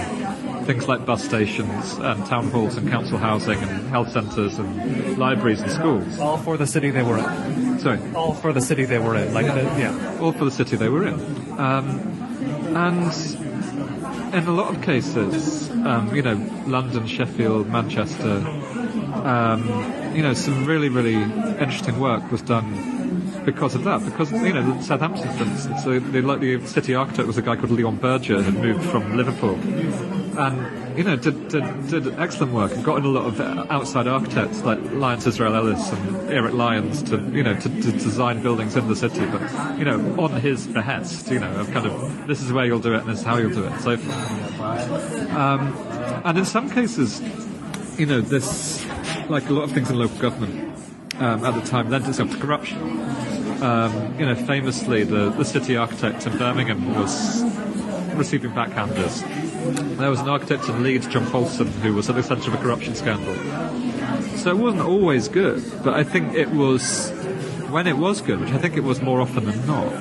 things like bus stations and town halls and council housing and health centres and libraries and schools. All for the city they were in. Sorry? All for the city they were in. All for the city they were in. And in a lot of cases, London, Sheffield, Manchester. Some really, really interesting work was done because of that. Because, Southampton, for instance, the city architect was a guy called Leon Berger, who moved from Liverpool. And, did excellent work and got in a lot of outside architects like Lyons Israel Ellis and Eric Lyons to design buildings in the city, but, on his behest, of kind of, this is where you'll do it and this is how you'll do it, and so forth. And in some cases, this, like a lot of things in local government at the time, lent itself to corruption. Famously, the city architect in Birmingham was receiving backhanders. There was an architect in Leeds, John Paulson, who was at the centre of a corruption scandal. So it wasn't always good, but I think it was, when it was good, which I think it was more often than not,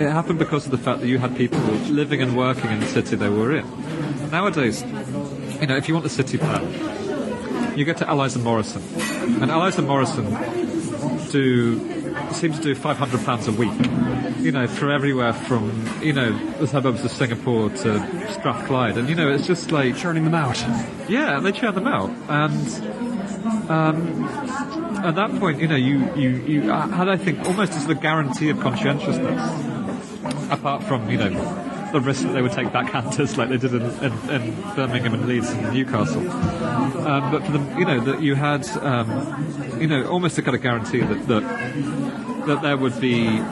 it happened because of the fact that you had people living and working in the city they were in. Nowadays, if you want a city plan, you go to Allies and Morrison. And Allies and Morrison seem to do 500 plans a week, for everywhere from, the suburbs of Singapore to Strathclyde. And, it's just like... Churning them out. Yeah, they churn them out. And at that point, you had, I think, almost as the guarantee of conscientiousness, apart from, the risk that they would take backhanders like they did in Birmingham and Leeds and Newcastle. But for them, that you had, almost a kind of guarantee that there would be,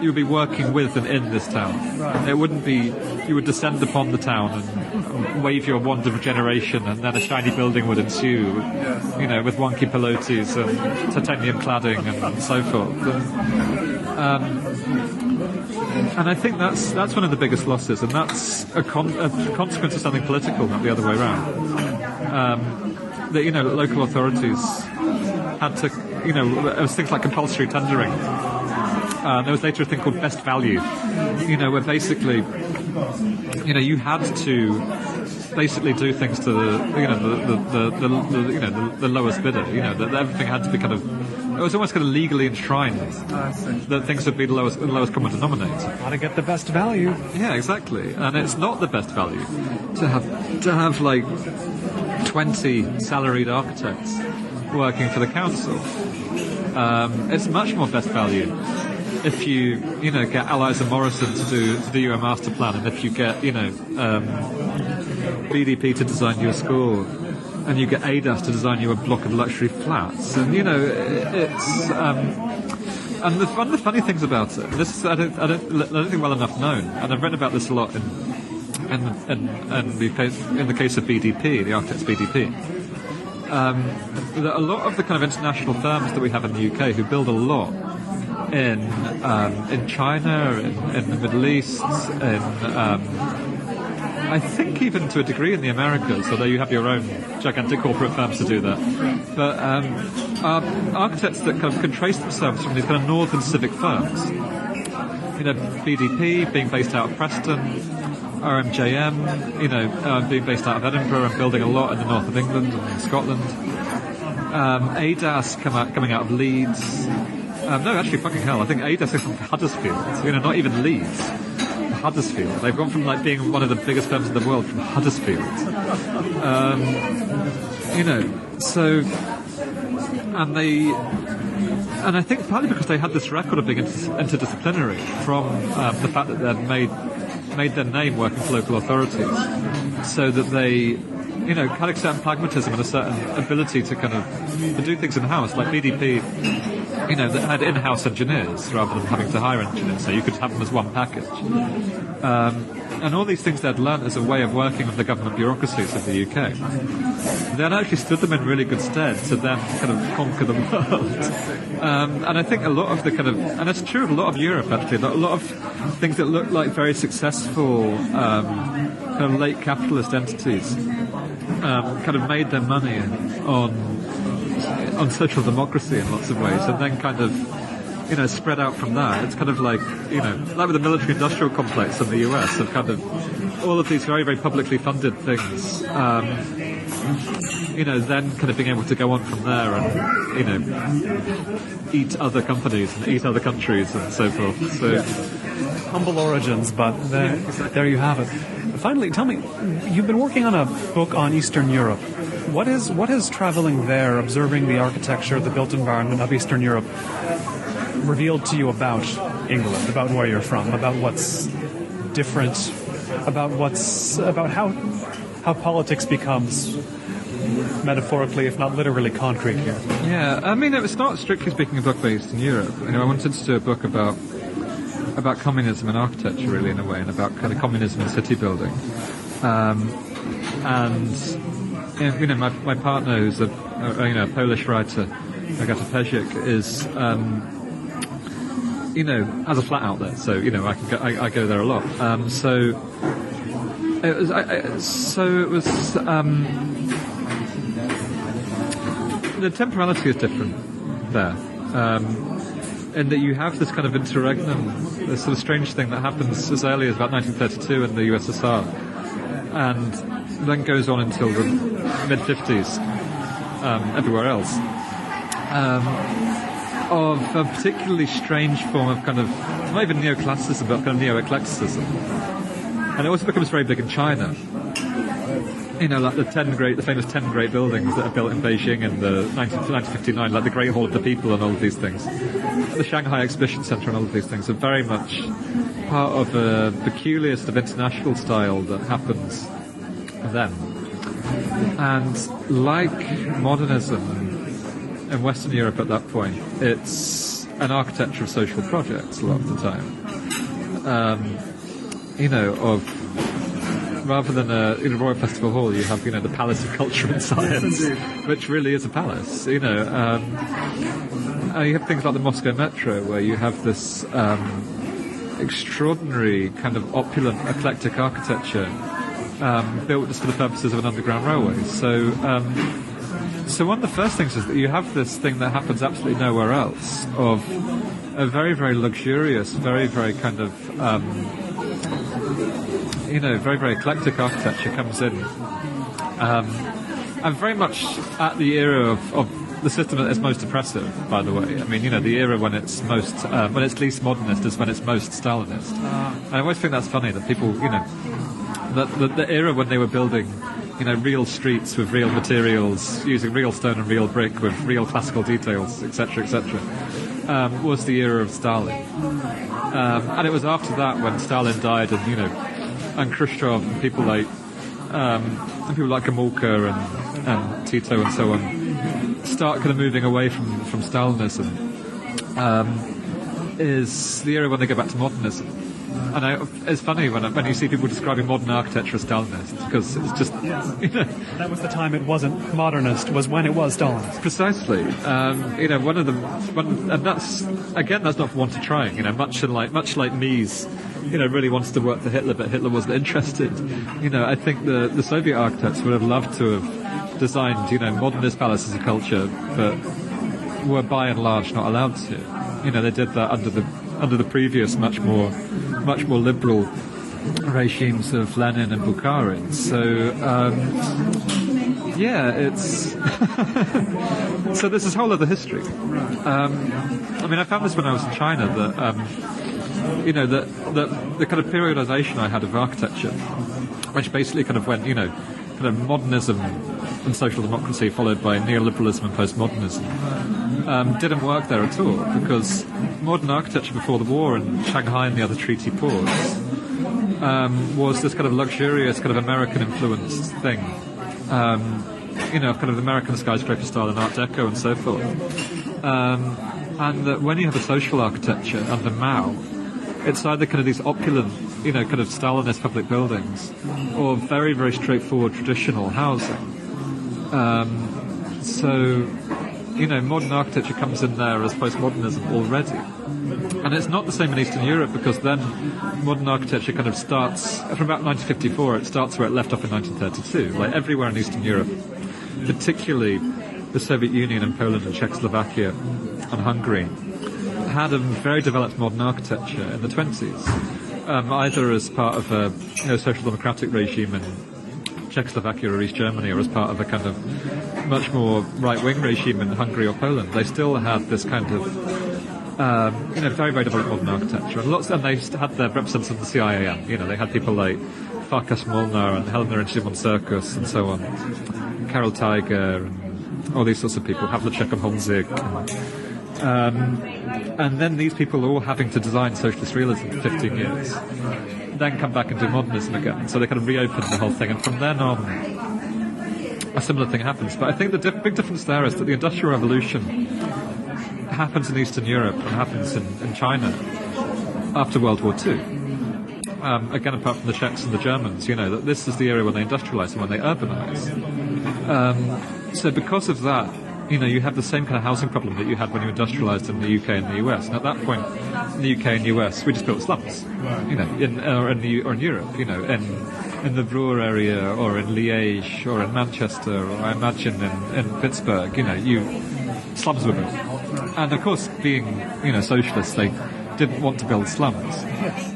you would be working with and in this town. Right. It wouldn't be, you would descend upon the town and wave your wand of regeneration, and then a shiny building would ensue, with wonky pilotis and titanium cladding and so forth. And I think that's one of the biggest losses, and that's a consequence of something political, not the other way around. That local authorities had to, it was things like compulsory tendering. There was later a thing called best value, where basically, you had to basically do things to the lowest bidder. That everything had to be kind of. It was almost kind of legally enshrined that things would be the lowest common denominator. Got to get the best value. Yeah, exactly. And it's not the best value to have like 20 salaried architects working for the council. It's much more best value if you get Allies and Morrison to do you a master plan, and if you get BDP to design you a school, and you get ADAS to design you a block of luxury flats, and it's and one of the funny things about it, this I don't think well enough known, and I've read about this a lot in the case of BDP, the architects BDP. That a lot of the kind of international firms that we have in the UK who build a lot in China, in the Middle East, I think even to a degree in the Americas, although you have your own gigantic corporate firms to do that. But are architects that kind of can trace themselves from these kind of northern civic firms. BDP being based out of Preston, RMJM, being based out of Edinburgh and building a lot in the north of England and Scotland. ADAS coming out of Leeds. No, actually, fucking hell, I think ADAS is from Huddersfield. Not even Leeds. Huddersfield. They've gone from like being one of the biggest firms in the world from Huddersfield. So, and I think partly because they had this record of being interdisciplinary from the fact that they'd made their name working for local authorities, so that they had a certain pragmatism and a certain ability to kind of to do things in-house, like BDP. That had in-house engineers rather than having to hire engineers, so you could have them as one package. And all these things they'd learnt as a way of working with the government bureaucracies of the UK, that actually stood them in really good stead to then kind of conquer the world. And I think a lot of the kind of, and it's true of a lot of Europe actually, that a lot of things that look like very successful kind of late capitalist entities kind of made their money on social democracy in lots of ways, and then kind of spread out from that. It's kind of like like with the military-industrial complex in the US, of kind of all of these very, very publicly funded things. Then kind of being able to go on from there and eat other companies and eat other countries and so forth. So humble origins, but there you have it. Finally, tell me, you've been working on a book on Eastern Europe. What is traveling there, observing the architecture, the built environment of Eastern Europe, revealed to you about England, about where you're from, about what's different, about how politics becomes metaphorically, if not literally, concrete here? Yeah, I mean, it's not strictly speaking a book based in Europe. I wanted to do a book about communism and architecture, really, in a way, and about kind of communism and city building. My partner, who's a Polish writer, Agata Pezik, is has a flat out there, so I go there a lot. The temporality is different there, in that you have this kind of interregnum, this sort of strange thing that happens as early as about 1932 in the USSR, and then goes on until the mid-50s everywhere else, of a particularly strange form of kind of, not even neoclassicism, but kind of neo-eclecticism. And it also becomes very big in China. Like the famous 10 great buildings that are built in Beijing in the 1959, like the Great Hall of the People and all of these things. The Shanghai Exhibition Centre and all of these things are very much part of a peculiar sort of international style that happens then. And like modernism in Western Europe at that point, it's an architecture of social projects a lot of the time. Rather than in a Royal Festival Hall, you have, the Palace of Culture and Science, which really is a palace, you have things like the Moscow Metro, where you have this extraordinary kind of opulent, eclectic architecture built just for the purposes of an underground railway. So one of the first things is that you have this thing that happens absolutely nowhere else, of a very, very luxurious, very, very kind of very, very eclectic architecture comes in. And very much at the era of the system that is most oppressive, by the way. I mean, the era when it's most, when it's least modernist is when it's most Stalinist. And I always think that's funny, that people, the era when they were building, real streets with real materials, using real stone and real brick with real classical details, etc., etc., was the era of Stalin. And it was after that, when Stalin died, and Khrushchev and people like Gomulka and Tito and so on start kind of moving away from Stalinism, is the era when they go back to modernism. And it's funny when you see people describing modern architecture as Stalinist, because it's just that was the time it wasn't modernist, was when it was Stalinist. Precisely. And that's not for want of trying. Much like Mies, really wants to work for Hitler, but Hitler wasn't interested. I think the Soviet architects would have loved to have designed, modernist palaces of culture, but were by and large not allowed to. They did that under the previous much more liberal regimes of Lenin and Bukharin. So it's so there's this whole other history. I found this when I was in China, that that the kind of periodization I had of architecture, which basically kind of went, kind of modernism and social democracy followed by neoliberalism and postmodernism, didn't work there at all, because modern architecture before the war in Shanghai and the other treaty ports was this kind of luxurious, kind of American-influenced thing, kind of American skyscraper style and Art Deco and so forth. And that when you have a social architecture under Mao, it's either kind of these opulent, kind of Stalinist public buildings, or very, very straightforward traditional housing. Modern architecture comes in there as postmodernism already. And it's not the same in Eastern Europe, because then modern architecture kind of starts, from about 1954, it starts where it left off in 1932. Like everywhere in Eastern Europe, particularly the Soviet Union and Poland and Czechoslovakia and Hungary, had a very developed modern architecture in the 20s, either as part of a social democratic regime in Czechoslovakia or East Germany, or as part of a kind of much more right-wing regime in Hungary or Poland. They still had this kind of very, very developed modern architecture, and they had their representatives of the CIAM. They had people like Farkas Molnar and Helena and Simon Circus and so on, Carol Tiger and all these sorts of people, Havlicek and Honzik. And then these people are all having to design socialist realism for 15 years, then come back and do modernism again. So they kind of reopen the whole thing, and from then on, a similar thing happens. But I think the big difference there is that the Industrial Revolution happens in Eastern Europe and happens in China after World War II. Again, apart from the Czechs and the Germans, that this is the era when they industrialise and when they urbanize. So because of that, you have the same kind of housing problem that you had when you industrialised in the UK and the US. And at that point, in the UK and US, we just built slums, in Europe, in the Ruhr area or in Liège or in Manchester or I imagine in Pittsburgh, slums were built. And of course, being, socialists, they didn't want to build slums.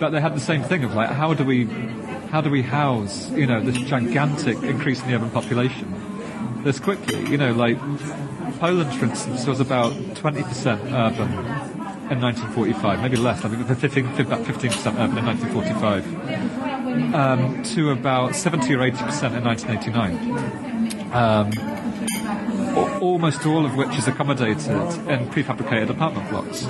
But they had the same thing of like, how do we house, this gigantic increase in the urban population this quickly? Like Poland, for instance, was about 20% urban in 1945, maybe less, about 15% urban in 1945, to about 70 or 80% in 1989. Almost all of which is accommodated in prefabricated apartment blocks.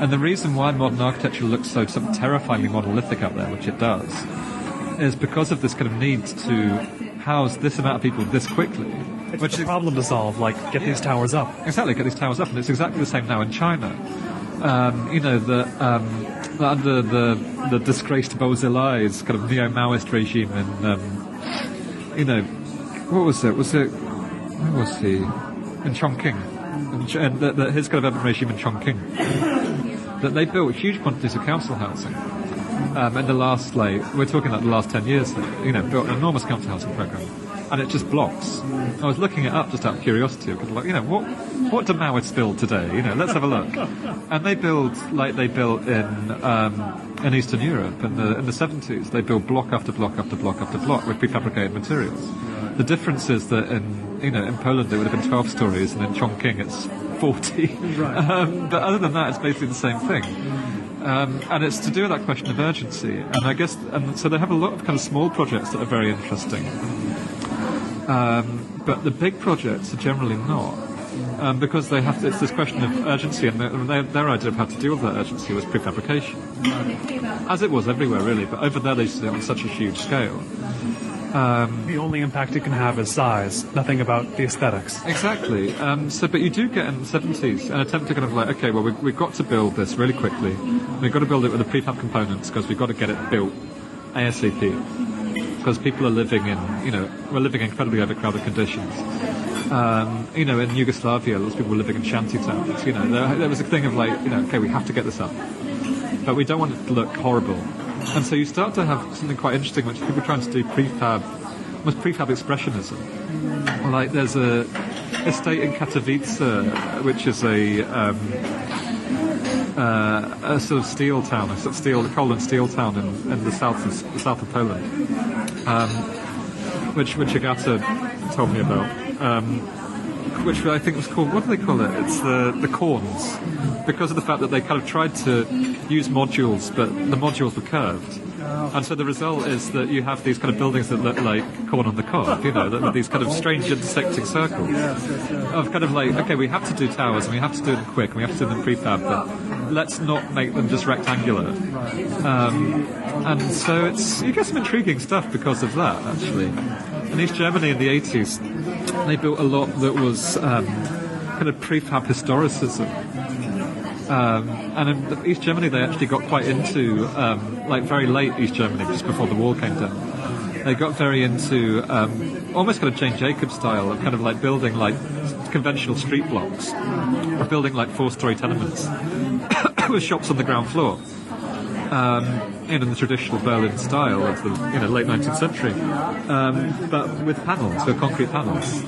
And the reason why modern architecture looks so sort of terrifyingly monolithic out there, which it does, is because of this kind of need to house this amount of people this quickly. Which is a problem to solve, get these towers up. Exactly, get these towers up, and it's exactly the same now in China. Under the disgraced Beaux-Arts kind of neo-Maoist regime in, what was it? Where was he? In Chongqing. And his kind of urban regime in Chongqing. That they built huge quantities of council housing. In the last, we're talking about the last 10 years, built an enormous council housing program. And it just blocks. I was looking it up just out of curiosity, because what do Maoists build today? Let's have a look. And they build like they built in Eastern Europe in the 70s. They build block after block after block after block with prefabricated materials. The difference is that in Poland it would have been 12 stories, and in Chongqing it's 40. Right. But other than that, it's basically the same thing. And it's to do with that question of urgency. And I guess, so they have a lot of kind of small projects that are very interesting. But the big projects are generally not. Because it's this question of urgency, and their idea of how to deal with that urgency was prefabrication. As it was everywhere, really, but over there they used to do it on such a huge scale. The only impact it can have is size, nothing about the aesthetics. Exactly. But you do get in the 70s an attempt to kind of okay, well, we've got to build this really quickly. We've got to build it with the prefab components because we've got to get it built ASAP. Because people are living we're living in incredibly overcrowded conditions. In Yugoslavia, lots of people were living in shanty towns. There was a thing of okay, we have to get this up, but we don't want it to look horrible. And so you start to have something quite interesting, which people are trying to do almost prefab expressionism. Like there's a estate in Katowice, which is a sort of steel town, a sort of coal and steel town in the south of Poland, which Agata told me about. Which I think was called, what do they call it? It's the corns, because of the fact that they kind of tried to use modules, but the modules were curved. And so the result is that you have these kind of buildings that look like corn on the cob, that these kind of strange intersecting circles. Of kind of okay, we have to do towers, and we have to do them quick, and we have to do them prefab, but let's not make them just rectangular. And so you get some intriguing stuff because of that, actually. In East Germany in the 80s, they built a lot that was kind of prefab historicism. And in East Germany, they actually got quite into, very late East Germany, just before the wall came down. They got very into almost kind of Jane Jacobs style of kind of building conventional street blocks, or building 4-story tenements with shops on the ground floor. In the traditional Berlin style of the late 19th century, but with panels, with concrete panels.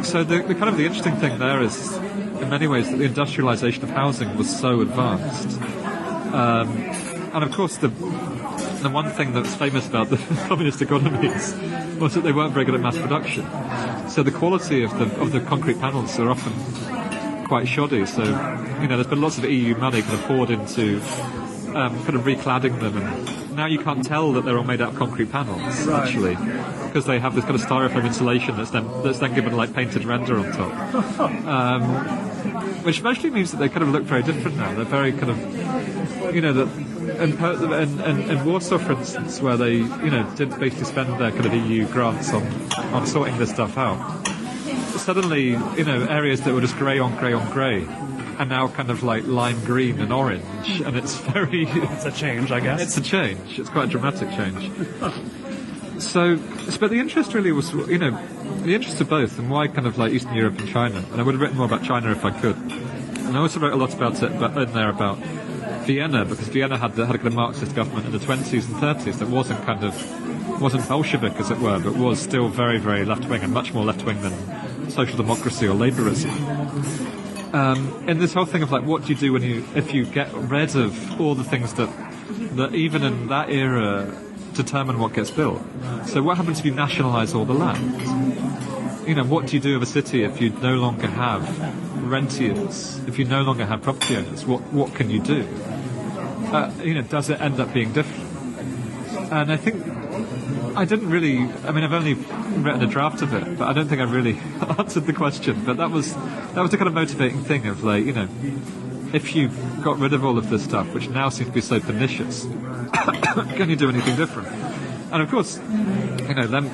So the kind of the interesting thing there is, in many ways, that the industrialization of housing was so advanced. And of course, the one thing that's famous about the communist economies was that they weren't very good at mass production. So the quality of the concrete panels are often quite shoddy. So there's been lots of EU money kind of poured into kind of recladding them and now you can't tell that they're all made out of concrete panels, actually, because they have this kind of styrofoam insulation that's then given like painted render on top. Which actually means that they kind of look very different now. They're very kind of, in Warsaw, for instance, where they, did basically spend their kind of EU grants on sorting this stuff out. Suddenly, areas that were just grey on grey on grey are now kind of like lime green and orange, and it's very... It's a change, I guess. It's a change. It's quite a dramatic change. But the interest really was, the interest of both, and why kind of like Eastern Europe and China. And I would have written more about China if I could. And I also wrote a lot about it, in there about Vienna, because Vienna had a kind of Marxist government in the 20s and 30s that wasn't Bolshevik, as it were, but was still very, very left-wing, and much more left-wing than social democracy or labourism. And this whole thing of like, what do you do if you get rid of all the things that even in that era determine what gets built? So what happens if you nationalise all the land? What do you do of a city if you no longer have rentiers, if you no longer have property owners? What can you do? Does it end up being different? And I think I've only written a draft of it, but I don't think I really answered the question. But that was the kind of motivating thing of like, if you got rid of all of this stuff, which now seems to be so pernicious, can you do anything different? And of course, then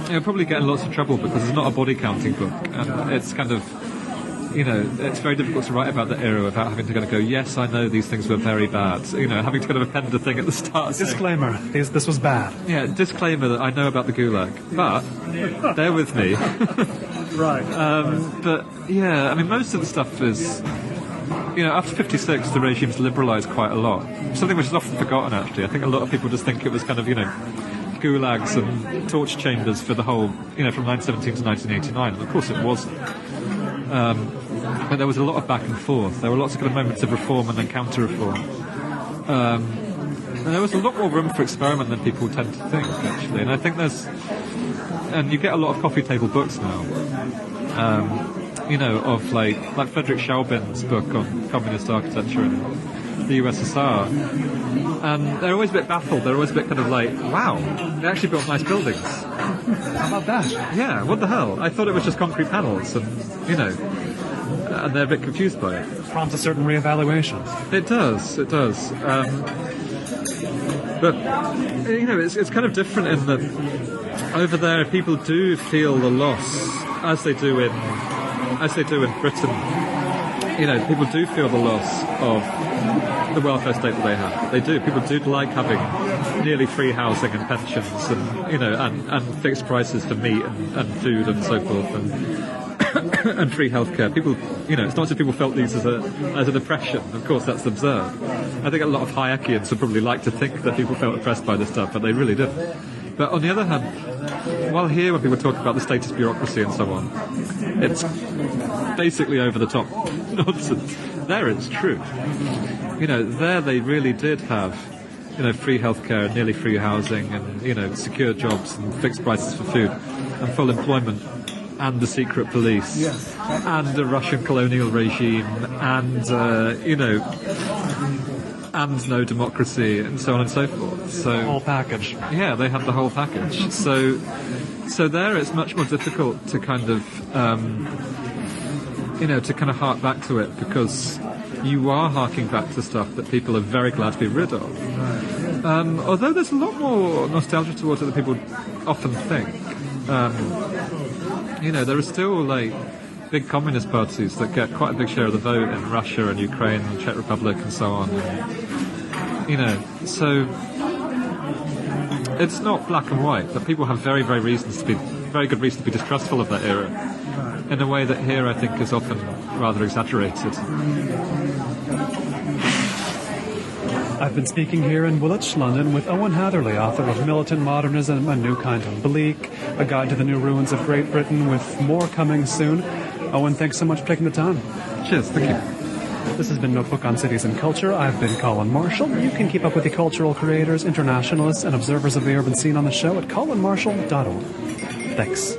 you're probably getting lots of trouble because it's not a body counting book, and it's kind of, it's very difficult to write about the era without having to kind of go, yes, I know these things were very bad. Having to kind of append a thing at the start. Disclaimer, this was bad. Yeah, disclaimer that I know about the Gulag, but bear with me. Right. But yeah, most of the stuff is, after 56, the regime's liberalised quite a lot. Something which is often forgotten, actually. I think a lot of people just think it was kind of, gulags and torture chambers for the whole, from 1917 to 1989. And of course it wasn't. But there was a lot of back and forth. There were lots of kind of moments of reform and then counter-reform. And there was a lot more room for experiment than people tend to think, actually. And I think and you get a lot of coffee table books now. Of like Frederick Schaubin's book on communist architecture in the USSR. And they're always a bit baffled. They're always a bit kind of like, wow, they actually built nice buildings. How about that? Yeah, what the hell? I thought it was just concrete panels, and and they're a bit confused by it. It prompts a certain reevaluation. It does. But it's kind of different in that over there people do feel the loss, as they do in Britain. People do feel the loss of the welfare state that they have. They do. People do like having nearly free housing and pensions, and and fixed prices for meat and food and so forth, and free healthcare. People, it's not as if people felt these as an oppression. Of course, that's absurd. I think a lot of Hayekians would probably like to think that people felt oppressed by this stuff, but they really didn't. But on the other hand, while here when people talk about the status bureaucracy and so on, it's basically over the top nonsense. There it's true. There they really did have, free healthcare, nearly free housing, and secure jobs and fixed prices for food and full employment, and the secret police, and a Russian colonial regime, and and no democracy, and so on and so forth. So the whole package. Yeah, they had the whole package. So there it's much more difficult to kind of, to kind of hark back to it, because you are harking back to stuff that people are very glad to be rid of. Although there's a lot more nostalgia towards it than people often think. There are still like big communist parties that get quite a big share of the vote in Russia and Ukraine and Czech Republic and so on. And, so it's not black and white, but people have very, very good reason to be distrustful of that era, in a way that here I think is often rather exaggerated. I've been speaking here in Woolwich, London, with Owen Hatherley, author of Militant Modernism, A New Kind of Bleak, A Guide to the New Ruins of Great Britain, with more coming soon. Owen, thanks so much for taking the time. Cheers, thank you. This has been Notebook on Cities and Culture. I've been Colin Marshall. You can keep up with the cultural creators, internationalists, and observers of the urban scene on the show at colinmarshall.org. Thanks.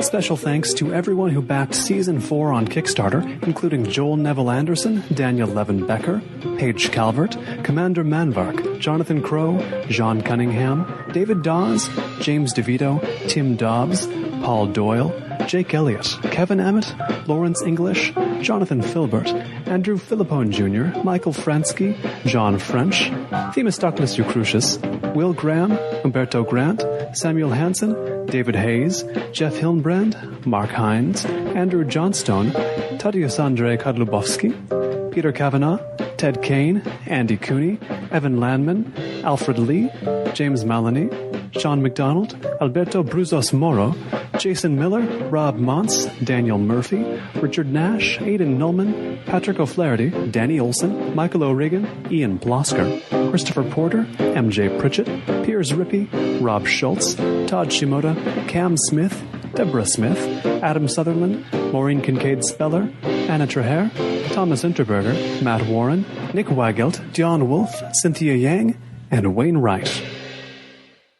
Special thanks to everyone who backed Season 4 on Kickstarter, including Joel Neville Anderson, Daniel Levin Becker, Paige Calvert, Commander Manvark, Jonathan Crow, John Cunningham, David Dawes, James DeVito, Tim Dobbs, Paul Doyle, Jake Elliott, Kevin Emmett, Lawrence English, Jonathan Filbert, Andrew Philippone Jr., Michael Fransky, John French, Themistocles Eucrucius, Will Graham, Umberto Grant, Samuel Hansen, David Hayes, Jeff Hillenbrand, Mark Hines, Andrew Johnstone, Tadeusz Andrzej Kadlubowski, Peter Kavanagh, Ted Kane, Andy Cooney, Evan Landman, Alfred Lee, James Maloney, Sean McDonald, Alberto Bruzos Moro, Jason Miller, Rob Montz, Daniel Murphy, Richard Nash, Aidan Nullman, Patrick O'Flaherty, Danny Olson, Michael O'Regan, Ian Blosker, Christopher Porter, MJ Pritchett, Piers Rippey, Rob Schultz, Todd Shimoda, Cam Smith, Deborah Smith, Adam Sutherland, Maureen Kincaid Speller, Anna Traher, Thomas Interberger, Matt Warren, Nick Weigelt, Dion Wolf, Cynthia Yang, and Wayne Wright.